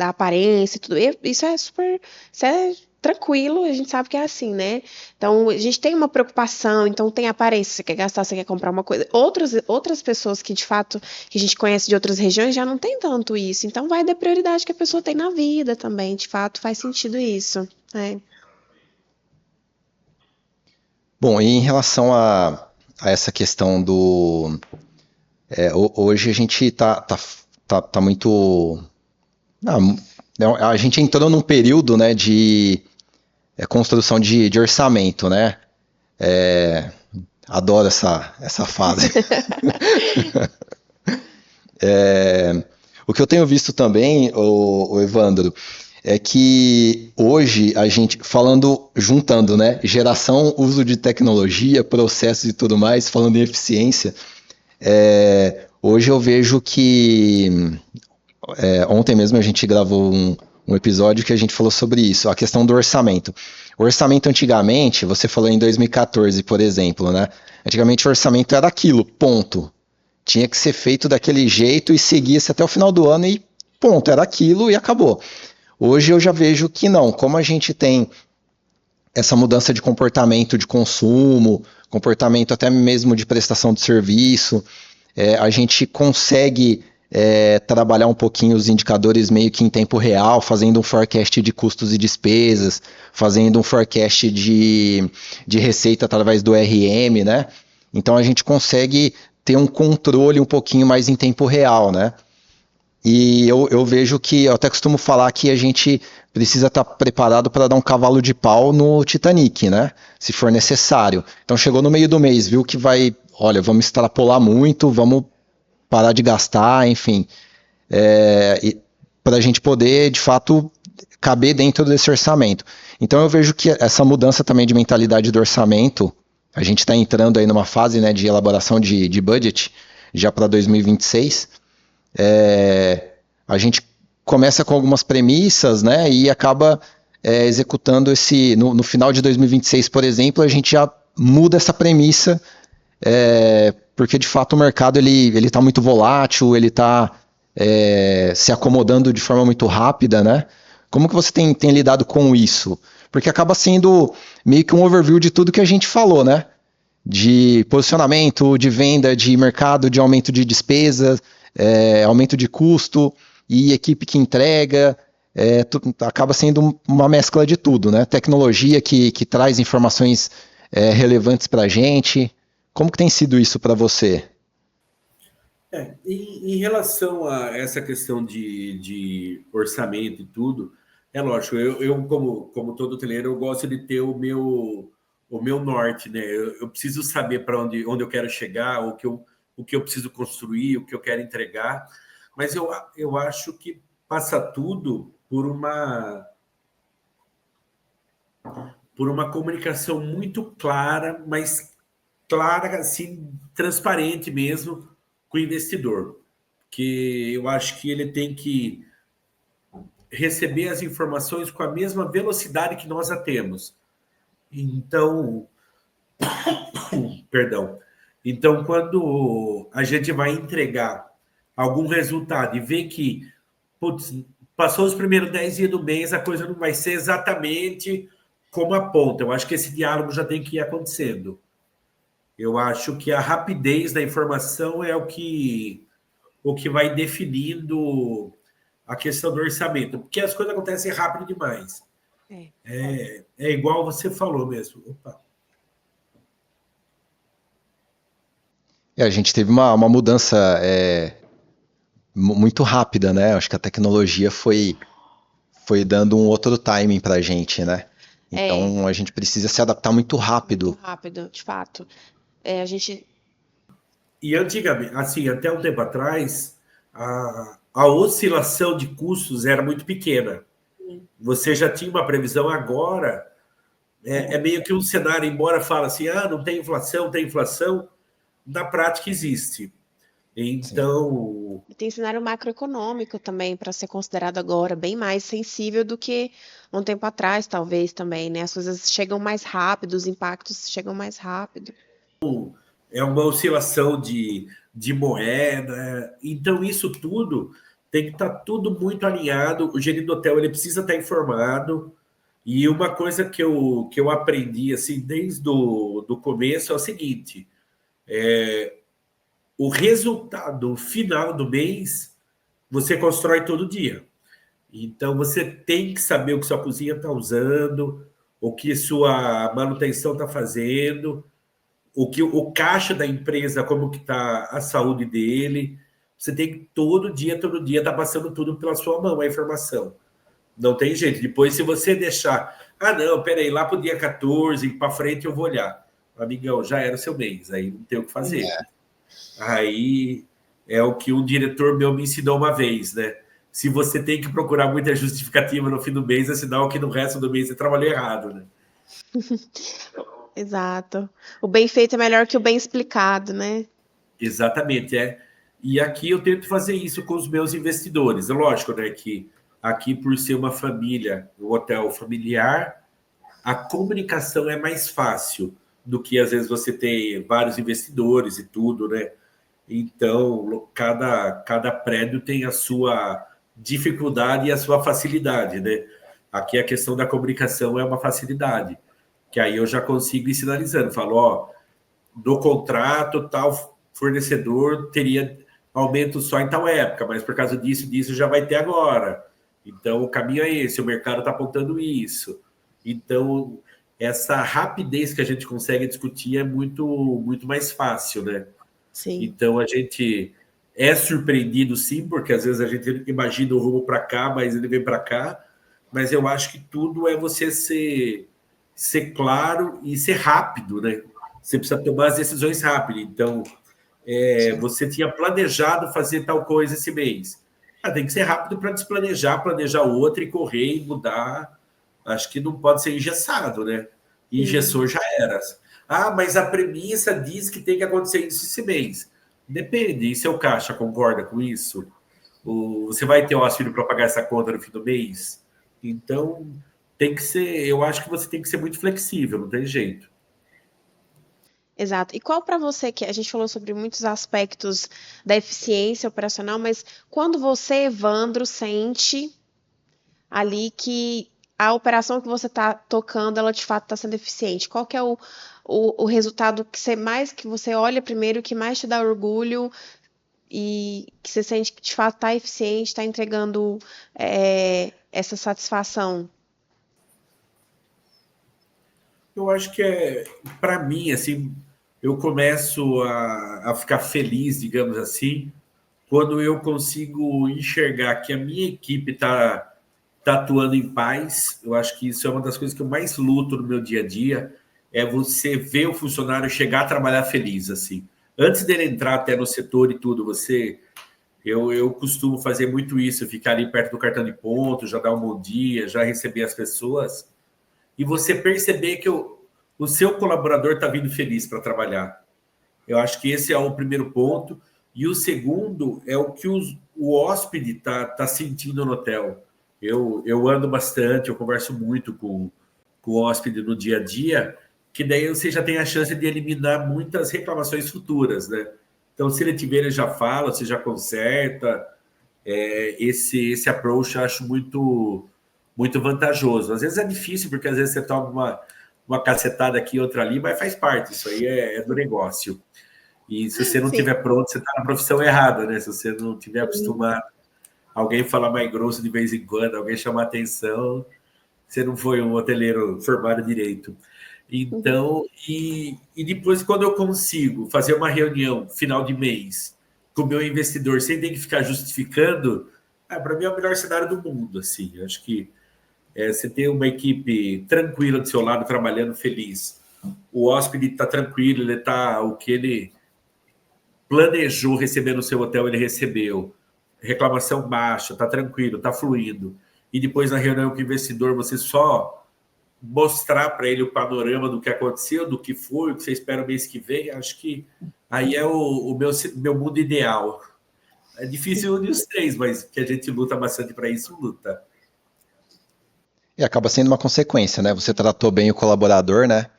aparência e tudo. Isso é super. Isso é tranquilo, a gente sabe que é assim, né? Então, a gente tem uma preocupação, então tem aparência, você quer gastar, você quer comprar uma coisa. Outras pessoas que, de fato, que a gente conhece de outras regiões já não tem tanto isso. Então, vai da prioridade que a pessoa tem na vida também, de fato, faz sentido isso. Bom, e em relação a essa questão do... hoje a gente tá muito... a gente entrou num período, né, de construção de orçamento, né? Adoro essa fase. O que eu tenho visto também, o Evandro, é que hoje a gente, juntando, né, geração, uso de tecnologia, processos e tudo mais, falando em eficiência, hoje eu vejo que ontem mesmo a gente gravou um episódio que a gente falou sobre isso, a questão do orçamento. O orçamento antigamente, você falou em 2014, por exemplo, né? Antigamente o orçamento era aquilo, ponto. tinha que ser feito daquele jeito e seguia-se até o final do ano e ponto, era aquilo e acabou. Hoje eu já vejo que não, como a gente tem essa mudança de comportamento de consumo, comportamento até mesmo de prestação de serviço, a gente consegue trabalhar um pouquinho os indicadores meio que em tempo real, fazendo um forecast de custos e despesas, fazendo um forecast de receita através do RM, né? Então a gente consegue ter um controle um pouquinho mais em tempo real, né? E eu vejo que, eu até costumo falar que a gente precisa estar preparado para dar um cavalo de pau no Titanic, né? Se for necessário. Então chegou no meio do mês, viu que vai, olha, vamos extrapolar muito, vamos parar de gastar, enfim. Para a gente poder, de fato, caber dentro desse orçamento. Então eu vejo que essa mudança também de mentalidade do orçamento, a gente está entrando aí numa fase, né, de elaboração de budget, já para 2026, a gente começa com algumas premissas, né, e acaba executando no final de 2026, por exemplo, a gente já muda essa premissa, porque de fato o mercado ele está muito volátil, ele está se acomodando de forma muito rápida, né? Como que você tem lidado com isso? Porque acaba sendo meio que um overview de tudo que a gente falou, né? De posicionamento, de venda, de mercado, de aumento de despesas, aumento de custo e equipe que entrega, acaba sendo uma mescla de tudo, né? Tecnologia que traz informações relevantes para a gente. Como que tem sido isso para você? Em relação a essa questão de orçamento e tudo, é lógico, eu como todo hoteleiro, eu gosto de ter o meu norte, né? Eu preciso saber para onde eu quero chegar, o que eu preciso construir, o que eu quero entregar, mas eu acho que passa tudo por uma comunicação muito clara, mas clara, assim, transparente mesmo com o investidor, que eu acho que ele tem que receber as informações com a mesma velocidade que nós a temos. Então, perdão. Então, quando a gente vai entregar algum resultado e vê que, putz, passou os primeiros 10 dias do mês, a coisa não vai ser exatamente como aponta. Eu acho que esse diálogo já tem que ir acontecendo. Eu acho que a rapidez da informação é o que vai definindo a questão do orçamento, porque as coisas acontecem rápido demais. É igual você falou mesmo. Opa. A gente teve uma mudança muito rápida, né? Acho que a tecnologia foi dando um outro timing para a gente, né? Então a gente precisa se adaptar muito rápido. Muito rápido, de fato. A gente... E antigamente, assim, até um tempo atrás, a oscilação de custos era muito pequena. Você já tinha uma previsão, agora é meio que um cenário, embora fala assim, não tem inflação, na prática existe. Então... Tem cenário macroeconômico também para ser considerado agora, bem mais sensível do que um tempo atrás, talvez, também, né? As coisas chegam mais rápido, os impactos chegam mais rápido. É uma oscilação de moeda. Então, isso tudo tem que estar tudo muito alinhado. O gerente do hotel ele precisa estar informado. E uma coisa que eu aprendi assim, desde do começo é o seguinte: o resultado final do mês você constrói todo dia. Então, você tem que saber o que sua cozinha está usando, o que sua manutenção está fazendo, o caixa da empresa, como que está a saúde dele. Você tem que todo dia tá passando tudo pela sua mão, a informação. Não tem jeito. Depois, se você deixar, não, peraí, lá para o dia 14, para frente eu vou olhar. Amigão, já era o seu mês, aí não tem o que fazer. Aí é o que um diretor meu me ensinou uma vez, né? Se você tem que procurar muita justificativa no fim do mês, é sinal que no resto do mês você trabalhou errado, né? Exato. O bem feito é melhor que o bem explicado, né? Exatamente, E aqui eu tento fazer isso com os meus investidores. É lógico, né, que aqui, por ser uma família, um hotel familiar, a comunicação é mais fácil do que, às vezes, você ter vários investidores e tudo, né? Então, cada prédio tem a sua dificuldade e a sua facilidade, né? Aqui a questão da comunicação é uma facilidade, que aí eu já consigo ir sinalizando, falo, ó, do contrato, tal fornecedor teria aumento só em tal época, mas por causa disso já vai ter agora. Então, o caminho é esse, o mercado está apontando isso. Então, essa rapidez que a gente consegue discutir é muito mais fácil, né? Sim. Então, a gente é surpreendido, sim, porque às vezes a gente imagina o rumo para cá, mas ele vem para cá. Mas eu acho que tudo é você ser claro e ser rápido, né? Você precisa tomar as decisões rápido. Então, você tinha planejado fazer tal coisa esse mês. Tem que ser rápido para desplanejar, planejar outra e correr e mudar. Acho que não pode ser engessado, né? Engessou já era. Mas a premissa diz que tem que acontecer isso esse mês. Depende. E seu caixa concorda com isso? Você vai ter o auxílio para pagar essa conta no fim do mês? Então, tem que ser. Eu acho que você tem que ser muito flexível, não tem jeito. Exato. E qual para você, que a gente falou sobre muitos aspectos da eficiência operacional, mas quando você, Evandro, sente ali que a operação que você está tocando, ela de fato está sendo eficiente? Qual que é o resultado que você olha primeiro, que mais te dá orgulho e que você sente que de fato está eficiente, está entregando essa satisfação? Eu acho que para mim, assim, eu começo a ficar feliz, digamos assim, quando eu consigo enxergar que a minha equipe está atuando em paz. Eu acho que isso é uma das coisas que eu mais luto no meu dia a dia, é você ver o funcionário chegar a trabalhar feliz, assim. Antes dele entrar até no setor e tudo, eu costumo fazer muito isso, ficar ali perto do cartão de ponto, já dar um bom dia, já receber as pessoas, e você perceber que o seu colaborador está vindo feliz para trabalhar. Eu acho que esse é o primeiro ponto. E o segundo é o que o hóspede está sentindo no hotel. Eu ando bastante, eu converso muito com o hóspede no dia a dia, que daí você já tem a chance de eliminar muitas reclamações futuras, né? Então, se ele tiver, ele já fala, você já conserta. Esse approach eu acho muito vantajoso. Às vezes é difícil, porque às vezes você toma uma cacetada aqui, outra ali, mas faz parte, isso aí é do negócio. E se você não estiver pronto, você está na profissão errada, né? Se você não estiver acostumado, alguém falar mais grosso de vez em quando, alguém chamar atenção, você não foi um hoteleiro formado direito. Então, e depois, quando eu consigo fazer uma reunião final de mês com o meu investidor sem ter que ficar justificando, para mim é o melhor cenário do mundo, assim. Eu acho que você ter uma equipe tranquila do seu lado, trabalhando feliz. O hóspede está tranquilo, ele está o que ele planejou receber no seu hotel, ele recebeu. Reclamação baixa, está tranquilo, está fluindo. E depois na reunião com o investidor, você só mostrar para ele o panorama do que aconteceu, do que foi, o que você espera o mês que vem. Acho que aí é o meu mundo ideal. É difícil unir os três, mas que a gente luta bastante para isso, luta. E acaba sendo uma consequência, né? Você tratou bem o colaborador, né?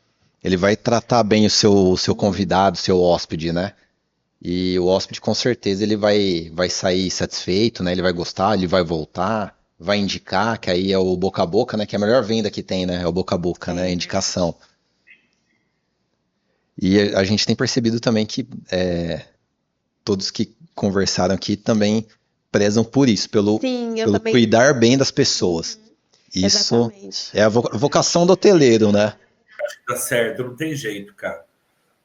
Ele vai tratar bem o seu convidado, o seu hóspede, né? E o hóspede, com certeza, ele vai sair satisfeito, né? Ele vai gostar, ele vai voltar, vai indicar, que aí é o boca a boca, né? Que é a melhor venda que tem, né? É o boca a boca, né? A indicação. E a gente tem percebido também que todos que conversaram aqui também prezam por isso, pelo também... cuidar bem das pessoas. Isso é a vocação do hoteleiro, né? Acho que tá certo, não tem jeito, cara.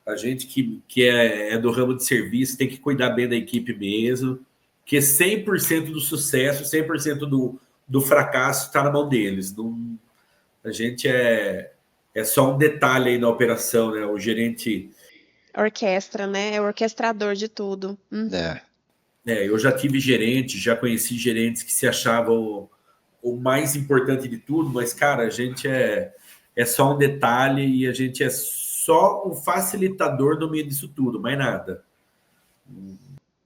A gente que é do ramo de serviço tem que cuidar bem da equipe mesmo, que 100% do sucesso, 100% do fracasso está na mão deles. Não, a gente é só um detalhe aí na operação, né? O gerente... Orquestra, né? É o orquestrador de tudo. Eu já tive gerente, já conheci gerentes que se achavam o mais importante de tudo, mas, cara, a gente é só um detalhe e a gente é só um facilitador no meio disso tudo, mais nada.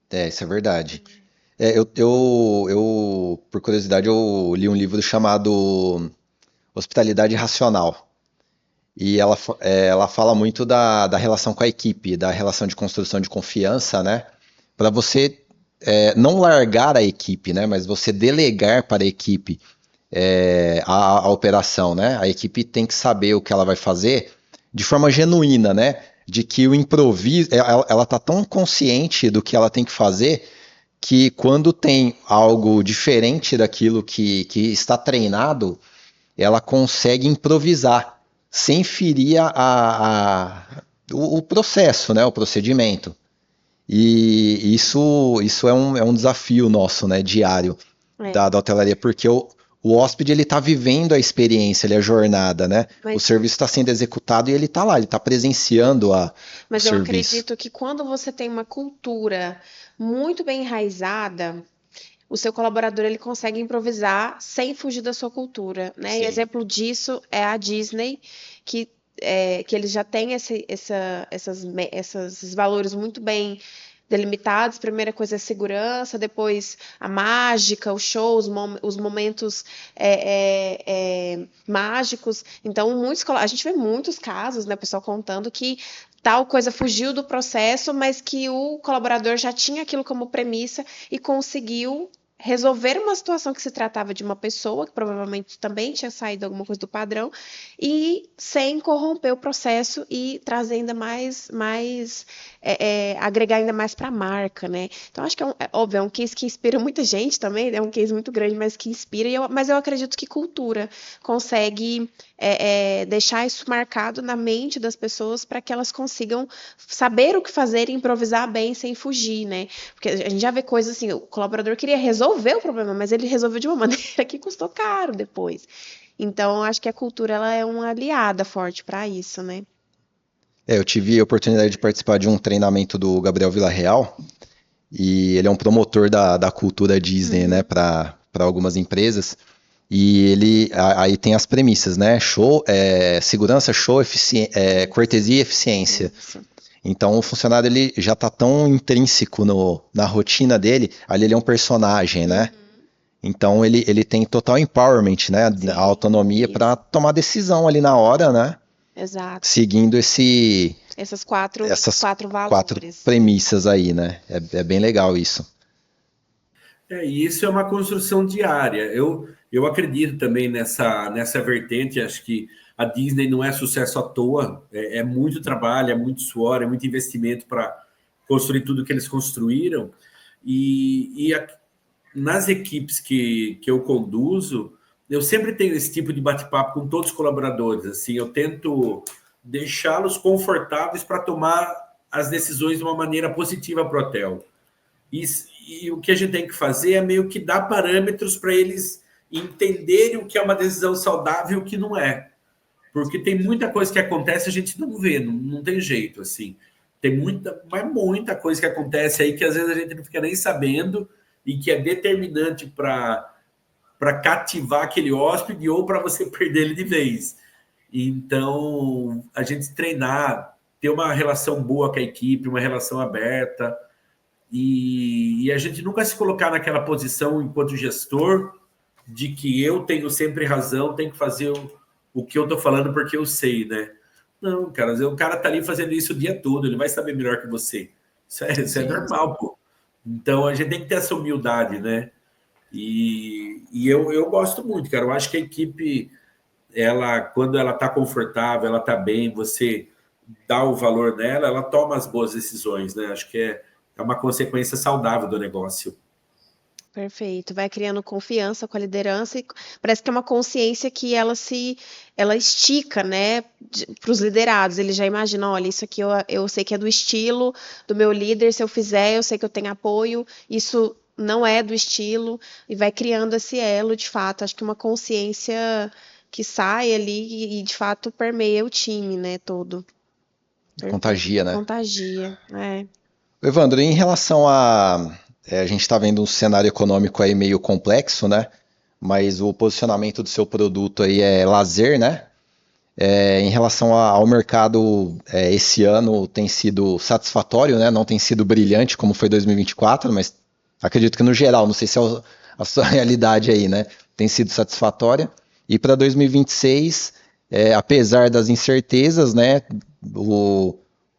Isso é verdade. Eu, por curiosidade, eu li um livro chamado Hospitalidade Racional. E ela fala muito da relação com a equipe, da relação de construção de confiança, né? para você não largar a equipe, né? Mas você delegar para a equipe a operação, né? A equipe tem que saber o que ela vai fazer de forma genuína, né? De que o improviso, ela está tão consciente do que ela tem que fazer que quando tem algo diferente daquilo que está treinado, ela consegue improvisar sem ferir o processo, né? O procedimento. E isso é um desafio nosso, né? Diário da hotelaria, porque o hóspede, ele está vivendo a experiência, a jornada, né? O serviço está sendo executado e ele está lá, ele está presenciando Mas o eu serviço. acredito que quando você tem uma cultura muito bem enraizada, o seu colaborador ele consegue improvisar sem fugir da sua cultura, né? Sim. E exemplo disso é a Disney, que eles já têm esses valores muito bem delimitados. Primeira coisa é a segurança, depois a mágica, o show, os momentos mágicos. Então, a gente vê muitos casos, né, pessoal contando que tal coisa fugiu do processo, mas que o colaborador já tinha aquilo como premissa e conseguiu resolver uma situação que se tratava de uma pessoa que provavelmente também tinha saído alguma coisa do padrão e sem corromper o processo e trazer ainda mais agregar ainda mais para a marca, né? Então acho que óbvio, é um case que inspira muita gente também, é um case muito grande, mas que inspira, mas eu acredito que cultura consegue deixar isso marcado na mente das pessoas para que elas consigam saber o que fazer e improvisar bem sem fugir, né? Porque a gente já vê coisas assim, o colaborador queria resolver o problema, mas ele resolveu de uma maneira que custou caro depois. Então, acho que a cultura ela é uma aliada forte para isso, né? Eu tive a oportunidade de participar de um treinamento do Gabriel Villarreal, e ele é um promotor da cultura Disney, né, para algumas empresas. E ele aí tem as premissas, né? Show, segurança, show, cortesia e eficiência. Isso. Então o funcionário ele já está tão intrínseco na rotina dele, ali ele é um personagem, né? Então ele tem total empowerment, né? Sim, a autonomia para tomar decisão ali na hora, né? Exato. Seguindo essas quatro valores. Quatro premissas aí, né? É bem legal isso. E isso é uma construção diária. Eu acredito também nessa vertente. Acho que a Disney não é sucesso à toa. É muito trabalho, é muito suor, é muito investimento para construir tudo que eles construíram. Nas equipes que eu conduzo, eu sempre tenho esse tipo de bate-papo com todos os colaboradores. Assim, eu tento deixá-los confortáveis para tomar as decisões de uma maneira positiva para o hotel. E o que a gente tem que fazer é meio que dar parâmetros para eles entenderem o que é uma decisão saudável e o que não é. Porque tem muita coisa que acontece e a gente não vê, não tem jeito, assim. Tem muita coisa que acontece aí que às vezes a gente não fica nem sabendo e que é determinante para cativar aquele hóspede ou para você perder ele de vez. Então, a gente treinar, ter uma relação boa com a equipe, uma relação aberta, e a gente nunca se colocar naquela posição enquanto gestor de que eu tenho sempre razão, tenho que fazer o que eu estou falando porque eu sei, né? Não, cara, o cara tá ali fazendo isso o dia todo, ele vai saber melhor que você. Isso é normal, pô. Então, a gente tem que ter essa humildade, né? E eu gosto muito, cara. Eu acho que a equipe, quando ela está confortável, ela está bem, você dá o valor nela, ela toma as boas decisões, né? Acho que é uma consequência saudável do negócio. Perfeito. Vai criando confiança com a liderança e parece que é uma consciência que ela estica, né, para os liderados. Eles já imaginam, olha, isso aqui eu sei que é do estilo do meu líder, se eu fizer, eu sei que eu tenho apoio, isso não é do estilo, e vai criando esse elo, de fato. Acho que uma consciência que sai ali e de fato permeia o time, né, todo. Contagia, né? Contagia, Evandro, em relação a gente está vendo um cenário econômico aí meio complexo, né? Mas o posicionamento do seu produto aí é lazer, né? Em relação ao mercado, esse ano tem sido satisfatório, né? Não tem sido brilhante como foi 2024, mas acredito que no geral, não sei se é a sua realidade aí, né? Tem sido satisfatória. E para 2026, apesar das incertezas, né?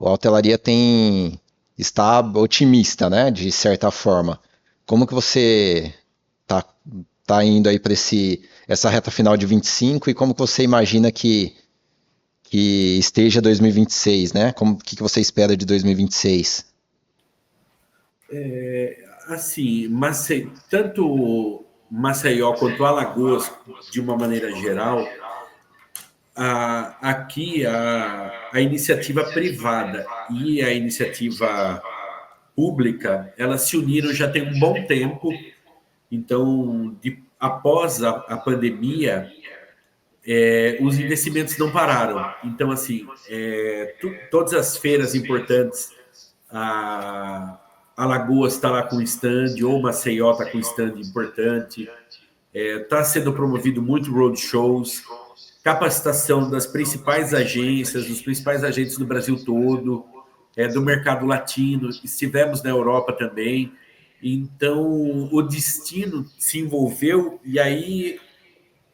A hotelaria tem está otimista, né, de certa forma. Como que você tá indo aí para essa reta final de 25 e como que você imagina que esteja 2026, né? Como que você espera de 2026? Assim, tanto Maceió quanto Alagoas, de uma maneira geral, aqui a iniciativa privada e a iniciativa pública, elas se uniram já tem um bom tempo. Então, após a pandemia, os investimentos não pararam. Então, assim, todas as feiras importantes, a Alagoas está lá com stand, ou Maceió está com stand importante, está sendo promovido muito roadshows, capacitação das principais agências, dos principais agentes do Brasil todo, do mercado latino, estivemos na Europa também. Então, o destino se envolveu e aí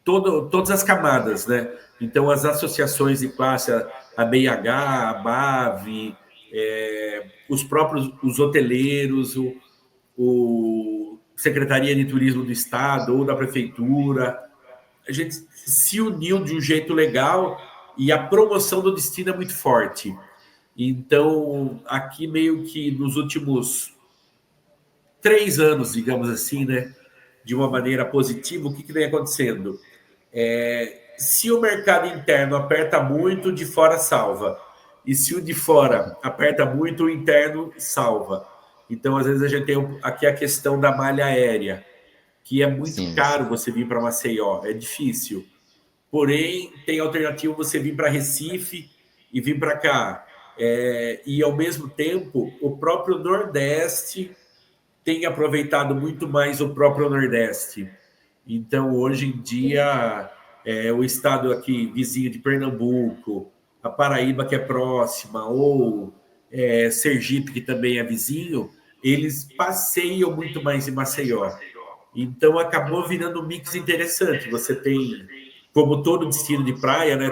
todas as camadas, né? Então, as associações de classe, a BIH, a BAV, os próprios os hoteleiros, o Secretaria de Turismo do Estado ou da Prefeitura, a gente se uniu de um jeito legal e a promoção do destino é muito forte. Então, aqui meio que nos últimos 3 anos, digamos assim, né, de uma maneira positiva, o que vem acontecendo? Se o mercado interno aperta muito, o de fora salva. E se o de fora aperta muito, o interno salva. Então, às vezes, a gente tem aqui a questão da malha aérea, que é muito Sim. caro você vir para Maceió, é difícil. Porém, tem alternativa você vir para Recife e vir para cá. E, ao mesmo tempo, o próprio Nordeste tem aproveitado muito mais o próprio Nordeste. Então, hoje em dia, o estado aqui vizinho de Pernambuco, a Paraíba, que é próxima, ou Sergipe, que também é vizinho, eles passeiam muito mais em Maceió. Então, acabou virando um mix interessante. Você tem, como todo destino de praia, né,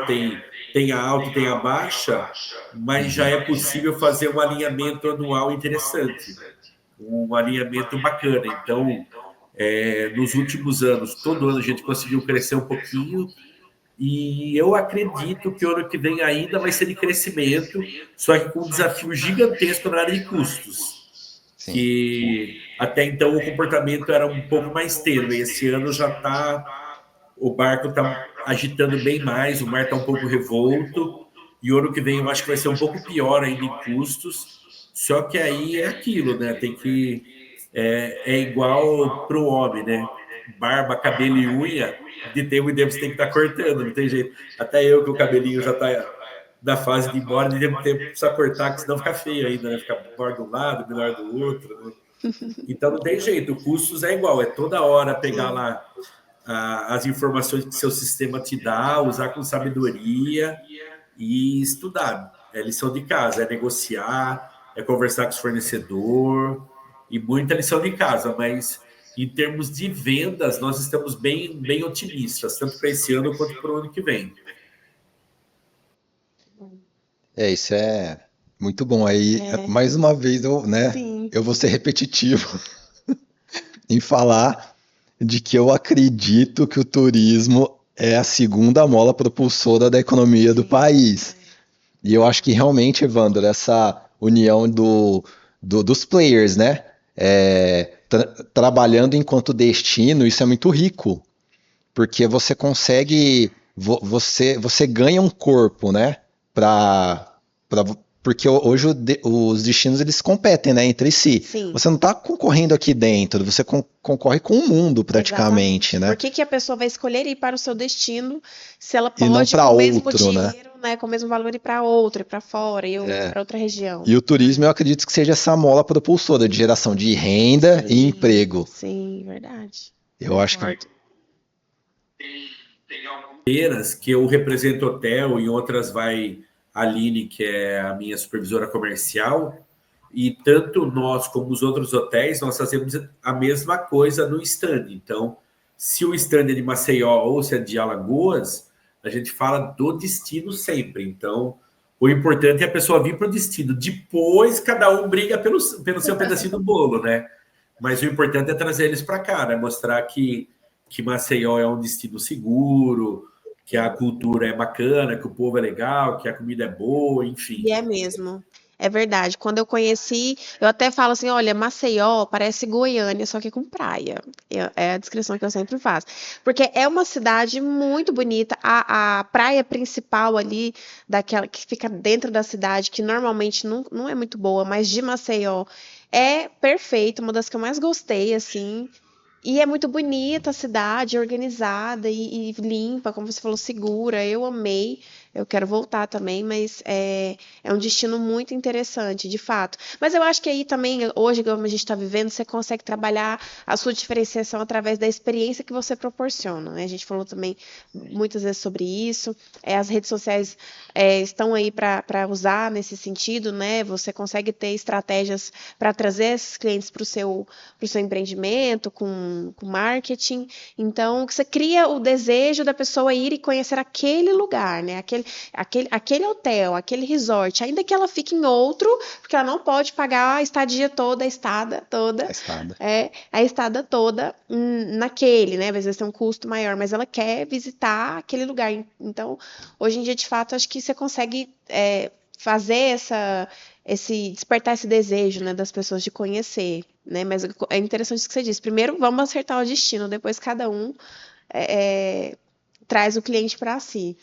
tem a alta e tem a baixa, mas já é possível fazer um alinhamento anual interessante, um alinhamento bacana. Então, nos últimos anos, todo ano a gente conseguiu crescer um pouquinho e eu acredito que o ano que vem ainda vai ser de crescimento, só que com um desafio gigantesco na área de custos, Sim. que até então o comportamento era um pouco mais tênue. Esse ano já está, o barco está agitando bem mais, o mar está um pouco revolto, e o ano que vem eu acho que vai ser um pouco pior ainda em custos, só que aí é aquilo, né? Tem que igual para o homem, né? Barba, cabelo e unha, de tempo em tempo você tem que estar cortando, não tem jeito. Até eu, que o cabelinho já está da fase de ir embora, de tempo em tempo precisa cortar, que senão fica feio ainda, né? Fica melhor de um lado, melhor do outro, né? Então não tem jeito, o custos é igual, é toda hora pegar lá as informações que seu sistema te dá, usar com sabedoria e estudar. É lição de casa, é negociar, é conversar com os fornecedores e muita lição de casa, mas em termos de vendas, nós estamos bem, bem otimistas, tanto para esse ano quanto para o ano que vem. Isso é muito bom. Aí, mais uma vez, Sim. eu vou ser repetitivo em falar de que eu acredito que o turismo é a segunda mola propulsora da economia do país. E eu acho que realmente, Evandro, essa união dos players, né? Trabalhando enquanto destino, isso é muito rico, porque você consegue, você ganha um corpo, né? Porque hoje os destinos eles competem, né, entre si. Sim. Você não está concorrendo aqui dentro, você concorre com o mundo praticamente, né? Por que a pessoa vai escolher ir para o seu destino se ela E não pode, para com o mesmo outro, né? dinheiro, né, com o mesmo valor, ir para outro, ir para fora, ir para outra região? E o turismo eu acredito que seja essa mola propulsora de geração de renda e emprego. Sim, verdade. Eu acho que Tem algumas que eu represento hotel, e outras vai a Aline, que é a minha supervisora comercial, e tanto nós como os outros hotéis, nós fazemos a mesma coisa no stand. Então, se o stand é de Maceió ou se é de Alagoas, a gente fala do destino sempre. Então, O importante é a pessoa vir para o destino. Depois, cada um briga pelo seu pedacinho do bolo, né? Mas o importante é trazer eles para cá, né? Mostrar que Maceió é um destino seguro, que a cultura é bacana, que o povo é legal, que a comida é boa, enfim. E é mesmo. É verdade. Quando eu conheci, eu até falo assim, olha, Maceió parece Goiânia, só que com praia. É a descrição que eu sempre faço. Porque é uma cidade muito bonita. A praia principal ali, daquela que fica dentro da cidade, que normalmente não é muito boa, mas de Maceió é perfeita, uma das que eu mais gostei, assim. E é muito bonita a cidade, organizada e limpa, como você falou, segura. Eu amei. Eu quero voltar também, mas é um destino muito interessante, de fato. Mas eu acho que aí também, hoje, como a gente está vivendo, você consegue trabalhar a sua diferenciação através da experiência que você proporciona, né? A gente falou também muitas vezes sobre isso. As redes sociais estão aí para usar nesse sentido, né? Você consegue ter estratégias para trazer esses clientes para o seu empreendimento, com marketing. Então, você cria o desejo da pessoa ir e conhecer aquele lugar, né? Aquele hotel, aquele resort, ainda que ela fique em outro, porque ela não pode pagar a estadia toda, a estada toda. A estada toda naquele, né? Às vezes tem um custo maior, mas ela quer visitar aquele lugar. Então, hoje em dia, de fato, acho que você consegue fazer despertar esse desejo, né, das pessoas de conhecer, né? Mas é interessante o que você disse. Primeiro, vamos acertar o destino, depois cada um traz o cliente para si.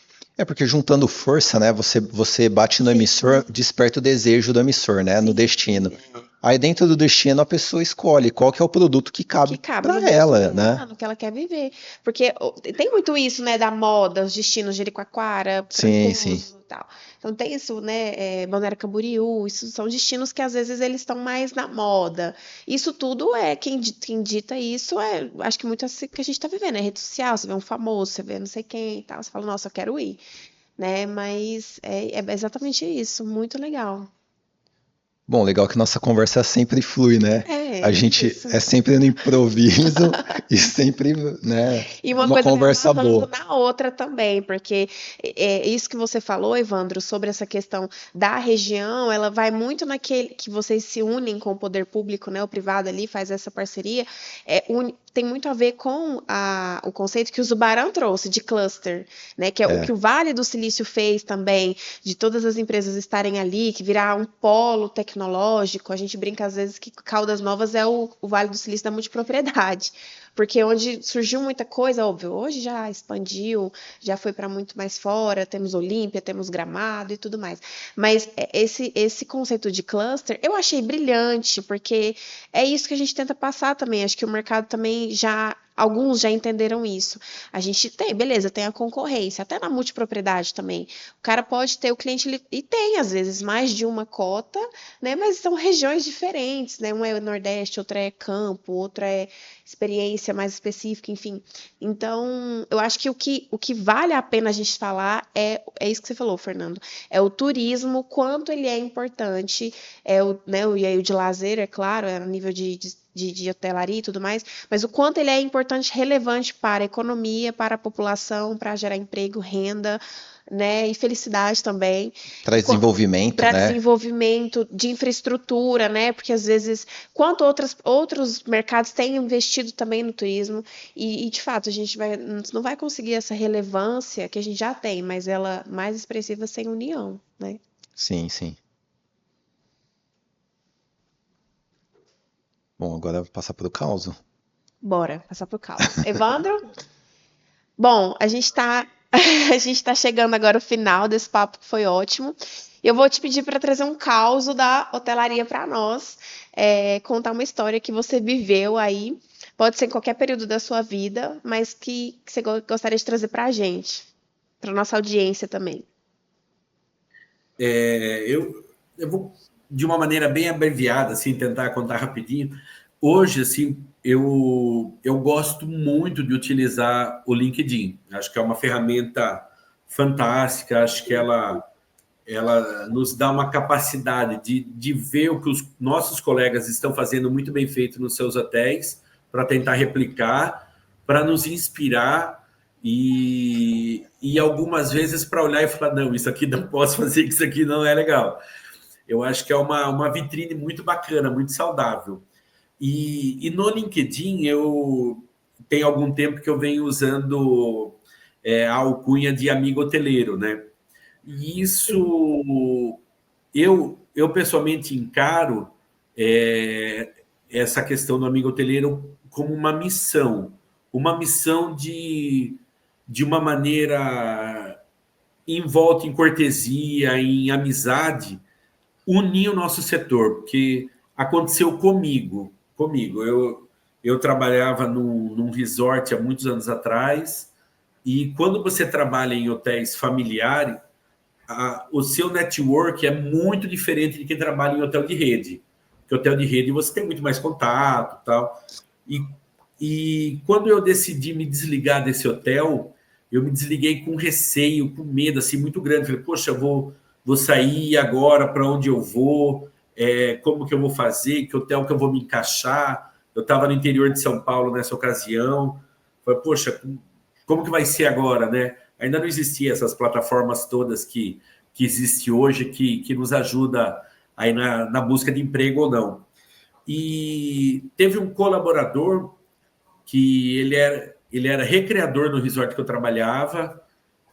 Porque juntando força, né, você bate no emissor, desperta o desejo do emissor, né, no destino. Aí dentro do destino a pessoa escolhe qual que é o produto que cabe para ela, né? No que ela quer viver. Porque tem muito isso, né, da moda, os destinos de Jericoacoara, sim. e tal. Então tem isso, né, Balneário Camboriú, isso são destinos que às vezes eles estão mais na moda. Isso tudo quem dita isso acho que muito assim que a gente está vivendo, é rede social, você vê um famoso, você vê não sei quem e tal, você fala, nossa, eu quero ir, né, mas é exatamente isso, muito legal. Bom, legal que nossa conversa sempre flui, né? A gente é sempre no improviso e sempre, né, e uma coisa conversa boa. Na outra também, porque isso que você falou, Evandro, sobre essa questão da região, ela vai muito naquele que vocês se unem com o poder público, né? O privado ali faz essa parceria, tem muito a ver com o conceito que o Zubarão trouxe de cluster, né? Que é o que o Vale do Silício fez também, de todas as empresas estarem ali, que virar um polo tecnológico. A gente brinca às vezes que Caldas Novas é o Vale do Silício da multipropriedade, porque onde surgiu muita coisa, óbvio, hoje já expandiu, já foi para muito mais fora, temos Olímpia, temos Gramado e tudo mais. Mas esse conceito de cluster eu achei brilhante, porque é isso que a gente tenta passar também. Acho que o mercado também alguns já entenderam isso. A gente tem a concorrência, até na multipropriedade também. O cara pode ter o cliente, e tem às vezes mais de uma cota, né? Mas são regiões diferentes, né? Um é Nordeste, outra é campo, outra é experiência mais específica, enfim. Então, eu acho que o que vale a pena a gente falar é isso que você falou, Fernando. É o turismo, quanto ele é importante, e aí o de lazer, é claro, é a nível de hotelaria e tudo mais, mas o quanto ele é importante, relevante para a economia, para a população, para gerar emprego, renda, né, e felicidade também. Traz desenvolvimento, né? Traz desenvolvimento de infraestrutura, né? Porque às vezes, quanto outros mercados têm investido também no turismo, e de fato a gente não vai conseguir essa relevância que a gente já tem, mas ela mais expressiva sem união, né? Sim. Bom, agora passar para o caos. Bora, passar para o caos. Evandro? Bom, a gente está chegando agora ao final desse papo que foi ótimo. Eu vou te pedir para trazer um caos da hotelaria para nós, contar uma história que você viveu aí, pode ser em qualquer período da sua vida, mas que você gostaria de trazer para a gente, para nossa audiência também. Eu vou, de uma maneira bem abreviada, assim, tentar contar rapidinho. Hoje, assim, eu gosto muito de utilizar o LinkedIn. Acho que é uma ferramenta fantástica, acho que ela nos dá uma capacidade de ver o que os nossos colegas estão fazendo muito bem feito nos seus hotéis, para tentar replicar, para nos inspirar e algumas vezes para olhar e falar, não, isso aqui não posso fazer, isso aqui não é legal. Eu acho que é uma vitrine muito bacana, muito saudável. E no LinkedIn, eu tenho algum tempo que eu venho usando a alcunha de amigo hoteleiro, né? E isso eu pessoalmente encaro essa questão do amigo hoteleiro como uma missão de uma maneira envolta em cortesia, em amizade, unir o nosso setor, porque aconteceu comigo. Eu trabalhava num resort há muitos anos atrás, e quando você trabalha em hotéis familiares, o seu network é muito diferente de quem trabalha em hotel de rede. Porque hotel de rede você tem muito mais contato, tal. E quando eu decidi me desligar desse hotel, eu me desliguei com receio, com medo assim muito grande. Falei, poxa, vou sair agora, para onde eu vou? Como que eu vou fazer? Que hotel que eu vou me encaixar? Eu estava no interior de São Paulo nessa ocasião. Falei, poxa, como que vai ser agora, né? Ainda não existiam essas plataformas todas que existe hoje, que nos ajuda aí na busca de emprego ou não. E teve um colaborador que ele era recreador no resort que eu trabalhava,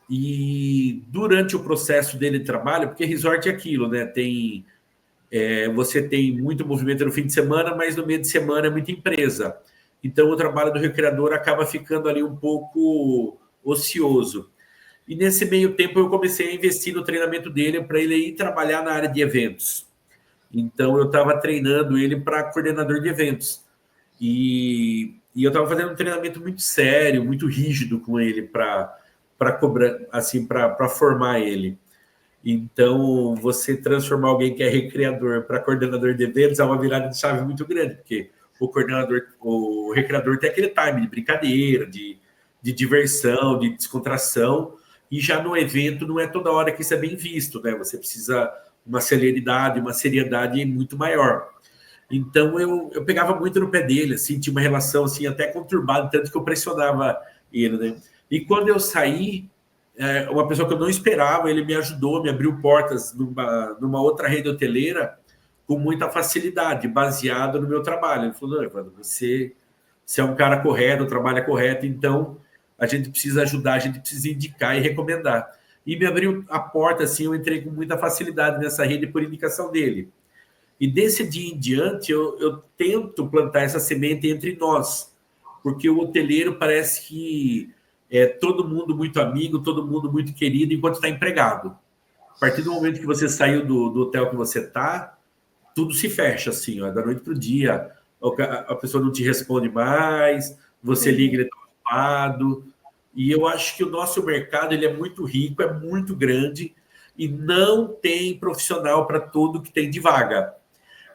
e durante o processo dele de trabalho, porque resort é aquilo, né? Você tem muito movimento no fim de semana, mas no meio de semana é muita empresa. Então o trabalho do recreador acaba ficando ali um pouco ocioso. E nesse meio tempo eu comecei a investir no treinamento dele para ele ir trabalhar na área de eventos. Então eu estava treinando ele para coordenador de eventos. E eu estava fazendo um treinamento muito sério, muito rígido com ele para cobrar, assim, para formar ele. Então, você transformar alguém que é recreador para coordenador de eventos é uma virada de chave muito grande, porque o recreador tem aquele time de brincadeira, de diversão, de descontração, e já no evento não é toda hora que isso é bem visto, né? Você precisa uma celeridade, uma seriedade muito maior. Então eu pegava muito no pé dele, assim, tinha uma relação assim até conturbada, tanto que eu pressionava ele, né? E quando eu saí, uma pessoa que eu não esperava, ele me ajudou, me abriu portas numa outra rede hoteleira com muita facilidade, baseado no meu trabalho. Ele falou, não, Evandro, você é um cara correto, trabalha correto, então a gente precisa ajudar, a gente precisa indicar e recomendar. E me abriu a porta, assim, eu entrei com muita facilidade nessa rede por indicação dele. E desse dia em diante, eu tento plantar essa semente entre nós, porque o hoteleiro parece que é todo mundo muito amigo, todo mundo muito querido, enquanto está empregado. A partir do momento que você saiu do hotel que você está, tudo se fecha, assim, ó, da noite para o dia. A pessoa não te responde mais, você liga, ele está ocupado. E eu acho que o nosso mercado ele é muito rico, é muito grande, e não tem profissional para tudo que tem de vaga.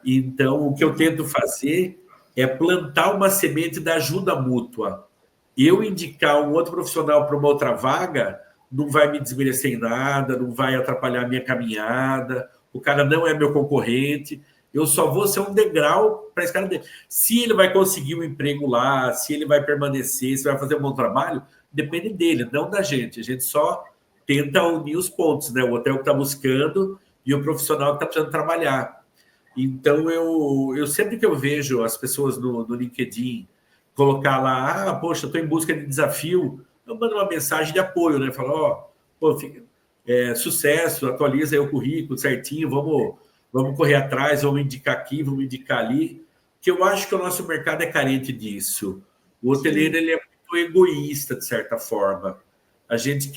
Então, o que eu tento fazer é plantar uma semente da ajuda mútua. Eu indicar um outro profissional para uma outra vaga não vai me desmerecer em nada, não vai atrapalhar a minha caminhada, o cara não é meu concorrente, eu só vou ser um degrau para esse cara. Se ele vai conseguir um emprego lá, se ele vai permanecer, se vai fazer um bom trabalho, depende dele, não da gente. A gente só tenta unir os pontos, né? O hotel que está buscando e o profissional que está precisando trabalhar. Então, eu sempre que eu vejo as pessoas no LinkedIn colocar lá, poxa, estou em busca de desafio, eu mando uma mensagem de apoio, né? Falo, sucesso, atualiza aí o currículo certinho, vamos correr atrás, vamos indicar aqui, vamos indicar ali, que eu acho que o nosso mercado é carente disso. O hoteleiro, ele é muito egoísta, de certa forma. A gente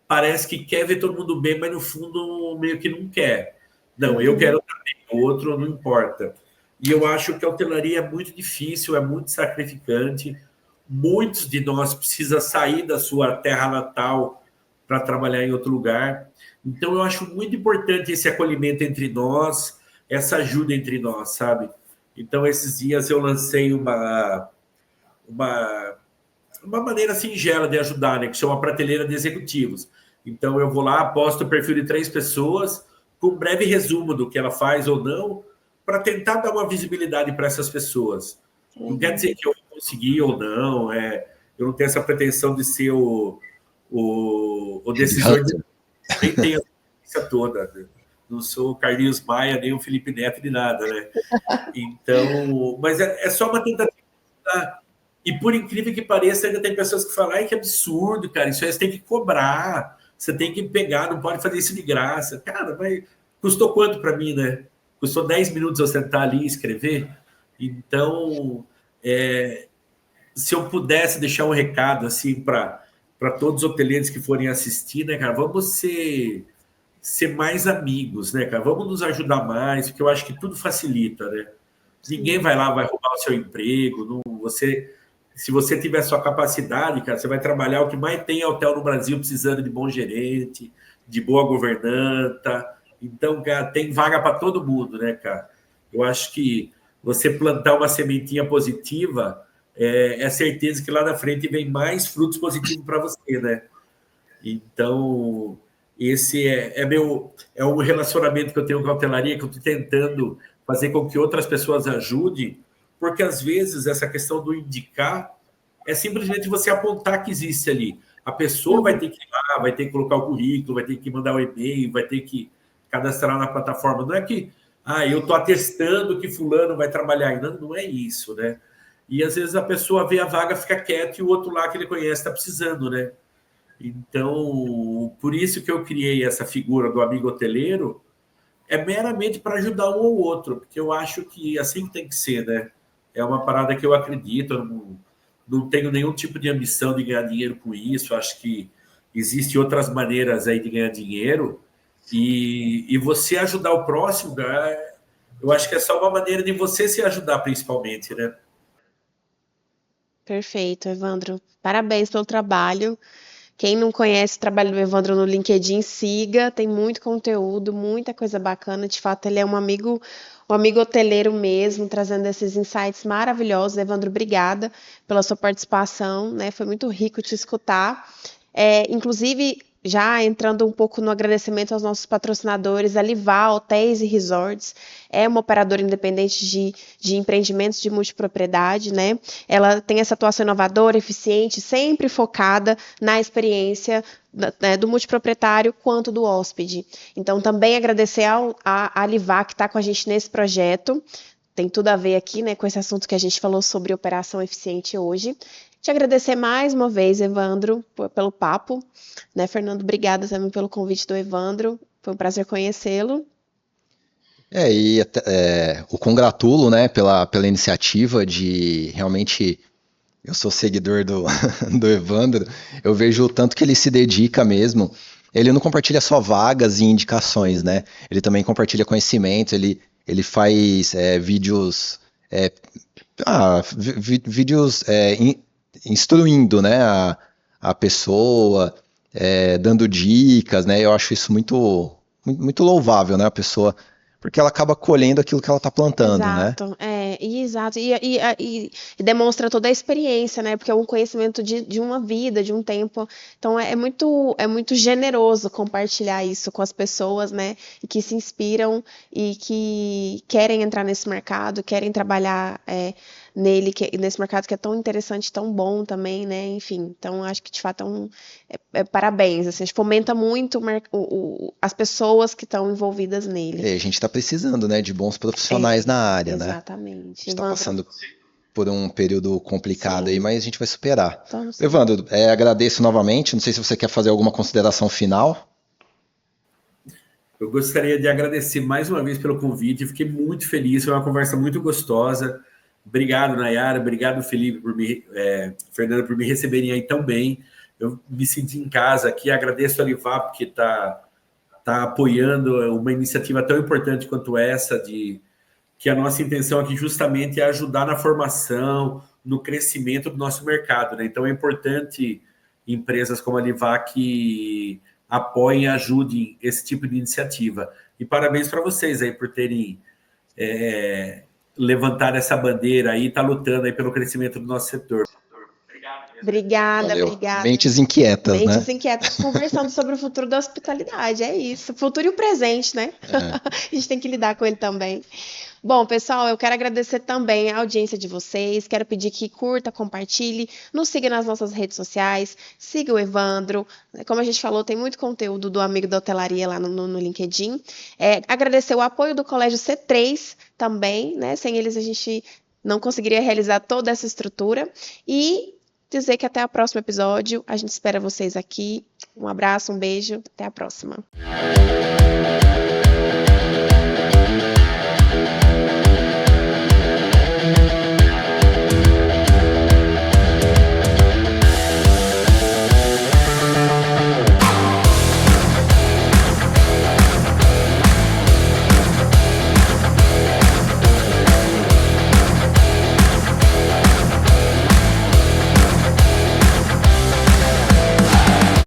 parece que quer ver todo mundo bem, mas no fundo meio que não quer. Não, eu quero também, o outro não importa. E eu acho que a hotelaria é muito difícil, é muito sacrificante. Muitos de nós precisam sair da sua terra natal para trabalhar em outro lugar. Então, eu acho muito importante esse acolhimento entre nós, essa ajuda entre nós, sabe? Então, esses dias eu lancei uma maneira singela de ajudar, né? Que chama Prateleira de Executivos. Então, eu vou lá, posto o perfil de 3 pessoas, com um breve resumo do que ela faz ou não, para tentar dar uma visibilidade para essas pessoas. Não quer dizer que eu consegui ou não, eu não tenho essa pretensão de ser o decisor, nem tenho a experiência toda, né? Não sou o Carlinhos Maia, nem o Felipe Neto, nem nada, né? Então, mas é só uma tentativa. E por incrível que pareça, ainda tem pessoas que falam, ai, que absurdo, cara, isso aí você tem que cobrar, você tem que pegar, não pode fazer isso de graça. Cara, mas custou quanto para mim, né? Custou 10 minutos eu sentar ali e escrever. Então, se eu pudesse deixar um recado assim para todos os hoteleiros que forem assistir, né, cara, vamos ser mais amigos, né, cara? Vamos nos ajudar mais, porque eu acho que tudo facilita, né? Ninguém vai lá, vai roubar o seu emprego. Não, se você tiver sua capacidade, cara, você vai trabalhar. O que mais tem é hotel no Brasil precisando de bom gerente, de boa governanta. Então, cara, tem vaga para todo mundo, né, cara? Eu acho que você plantar uma sementinha positiva é certeza que lá na frente vem mais frutos positivos para você, né? Então, esse é um relacionamento que eu tenho com a hotelaria, que eu estou tentando fazer com que outras pessoas ajudem, porque às vezes essa questão do indicar é simplesmente você apontar que existe ali. A pessoa vai ter que ir lá, vai ter que colocar o currículo, vai ter que mandar o e-mail, vai ter que cadastrar na plataforma. Não é que eu estou atestando que fulano vai trabalhar. Não é isso, né? E às vezes a pessoa vê a vaga, fica quieta e o outro lá que ele conhece está precisando, né? Então, por isso que eu criei essa figura do amigo hoteleiro, é meramente para ajudar um ou outro, porque eu acho que assim tem que ser, né? É uma parada que eu acredito, eu não tenho nenhum tipo de ambição de ganhar dinheiro com isso, acho que existem outras maneiras aí de ganhar dinheiro, e você ajudar o próximo, eu acho que é só uma maneira de você se ajudar principalmente, né? Perfeito, Evandro. Parabéns pelo trabalho. Quem não conhece o trabalho do Evandro no LinkedIn, siga, tem muito conteúdo, muita coisa bacana. De fato, ele é um amigo hoteleiro mesmo, trazendo esses insights maravilhosos. Evandro, obrigada pela sua participação, né? Foi muito rico te escutar. Inclusive, já entrando um pouco no agradecimento aos nossos patrocinadores, a Lival Hotéis e Resorts é uma operadora independente de empreendimentos de multipropriedade, né? Ela tem essa atuação inovadora, eficiente, sempre focada na experiência, né, do multiproprietário quanto do hóspede. Então, também agradecer a Livar, que está com a gente nesse projeto. Tem tudo a ver aqui, né, com esse assunto que a gente falou sobre operação eficiente hoje. Te agradecer mais uma vez, Evandro, pelo papo, né, Fernando? Obrigada também pelo convite do Evandro. Foi um prazer conhecê-lo. O congratulo, né, pela iniciativa de realmente. Eu sou seguidor do Evandro, eu vejo o tanto que ele se dedica mesmo. Ele não compartilha só vagas e indicações, né? Ele também compartilha conhecimentos, ele faz vídeos, vídeos instruindo, né, a pessoa, dando dicas, né? Eu acho isso muito, muito louvável, né? A pessoa, porque ela acaba colhendo aquilo que ela está plantando, exato, né? Exato, e demonstra toda a experiência, né? Porque é um conhecimento de uma vida, de um tempo. Então é muito generoso compartilhar isso com as pessoas, né? E que se inspiram e que querem entrar nesse mercado, querem trabalhar nesse mercado que é tão interessante, tão bom também, né? Enfim, então acho que de fato parabéns, assim, a gente fomenta muito as pessoas que estão envolvidas nele. A gente está precisando, né, de bons profissionais na área, exatamente, né? Exatamente. A gente está passando por um período complicado aí, mas a gente vai superar. Vamos. Evandro, agradeço novamente, não sei se você quer fazer alguma consideração final. Eu gostaria de agradecer mais uma vez pelo convite, fiquei muito feliz, foi uma conversa muito gostosa. Obrigado, Nayara, obrigado, Felipe, Fernanda, por me receberem aí tão bem. Eu me senti em casa aqui, agradeço a Livar, porque está apoiando uma iniciativa tão importante quanto essa, que a nossa intenção aqui justamente é ajudar na formação, no crescimento do nosso mercado, né? Então é importante empresas como a Livar que apoiem e ajudem esse tipo de iniciativa. E parabéns para vocês aí por terem levantado essa bandeira aí, tá lutando aí pelo crescimento do nosso setor. Obrigada. Mentes inquietas, né? Mentes inquietas, conversando sobre o futuro da hospitalidade, é isso. O futuro e o presente, né? A gente tem que lidar com ele também. Bom, pessoal, eu quero agradecer também a audiência de vocês. Quero pedir que curta, compartilhe, nos siga nas nossas redes sociais, siga o Evandro. Como a gente falou, tem muito conteúdo do Amigo da Hotelaria lá no LinkedIn. Agradecer o apoio do Colégio C3 também, né? Sem eles a gente não conseguiria realizar toda essa estrutura. E dizer que até o próximo episódio. A gente espera vocês aqui. Um abraço, um beijo. Até a próxima.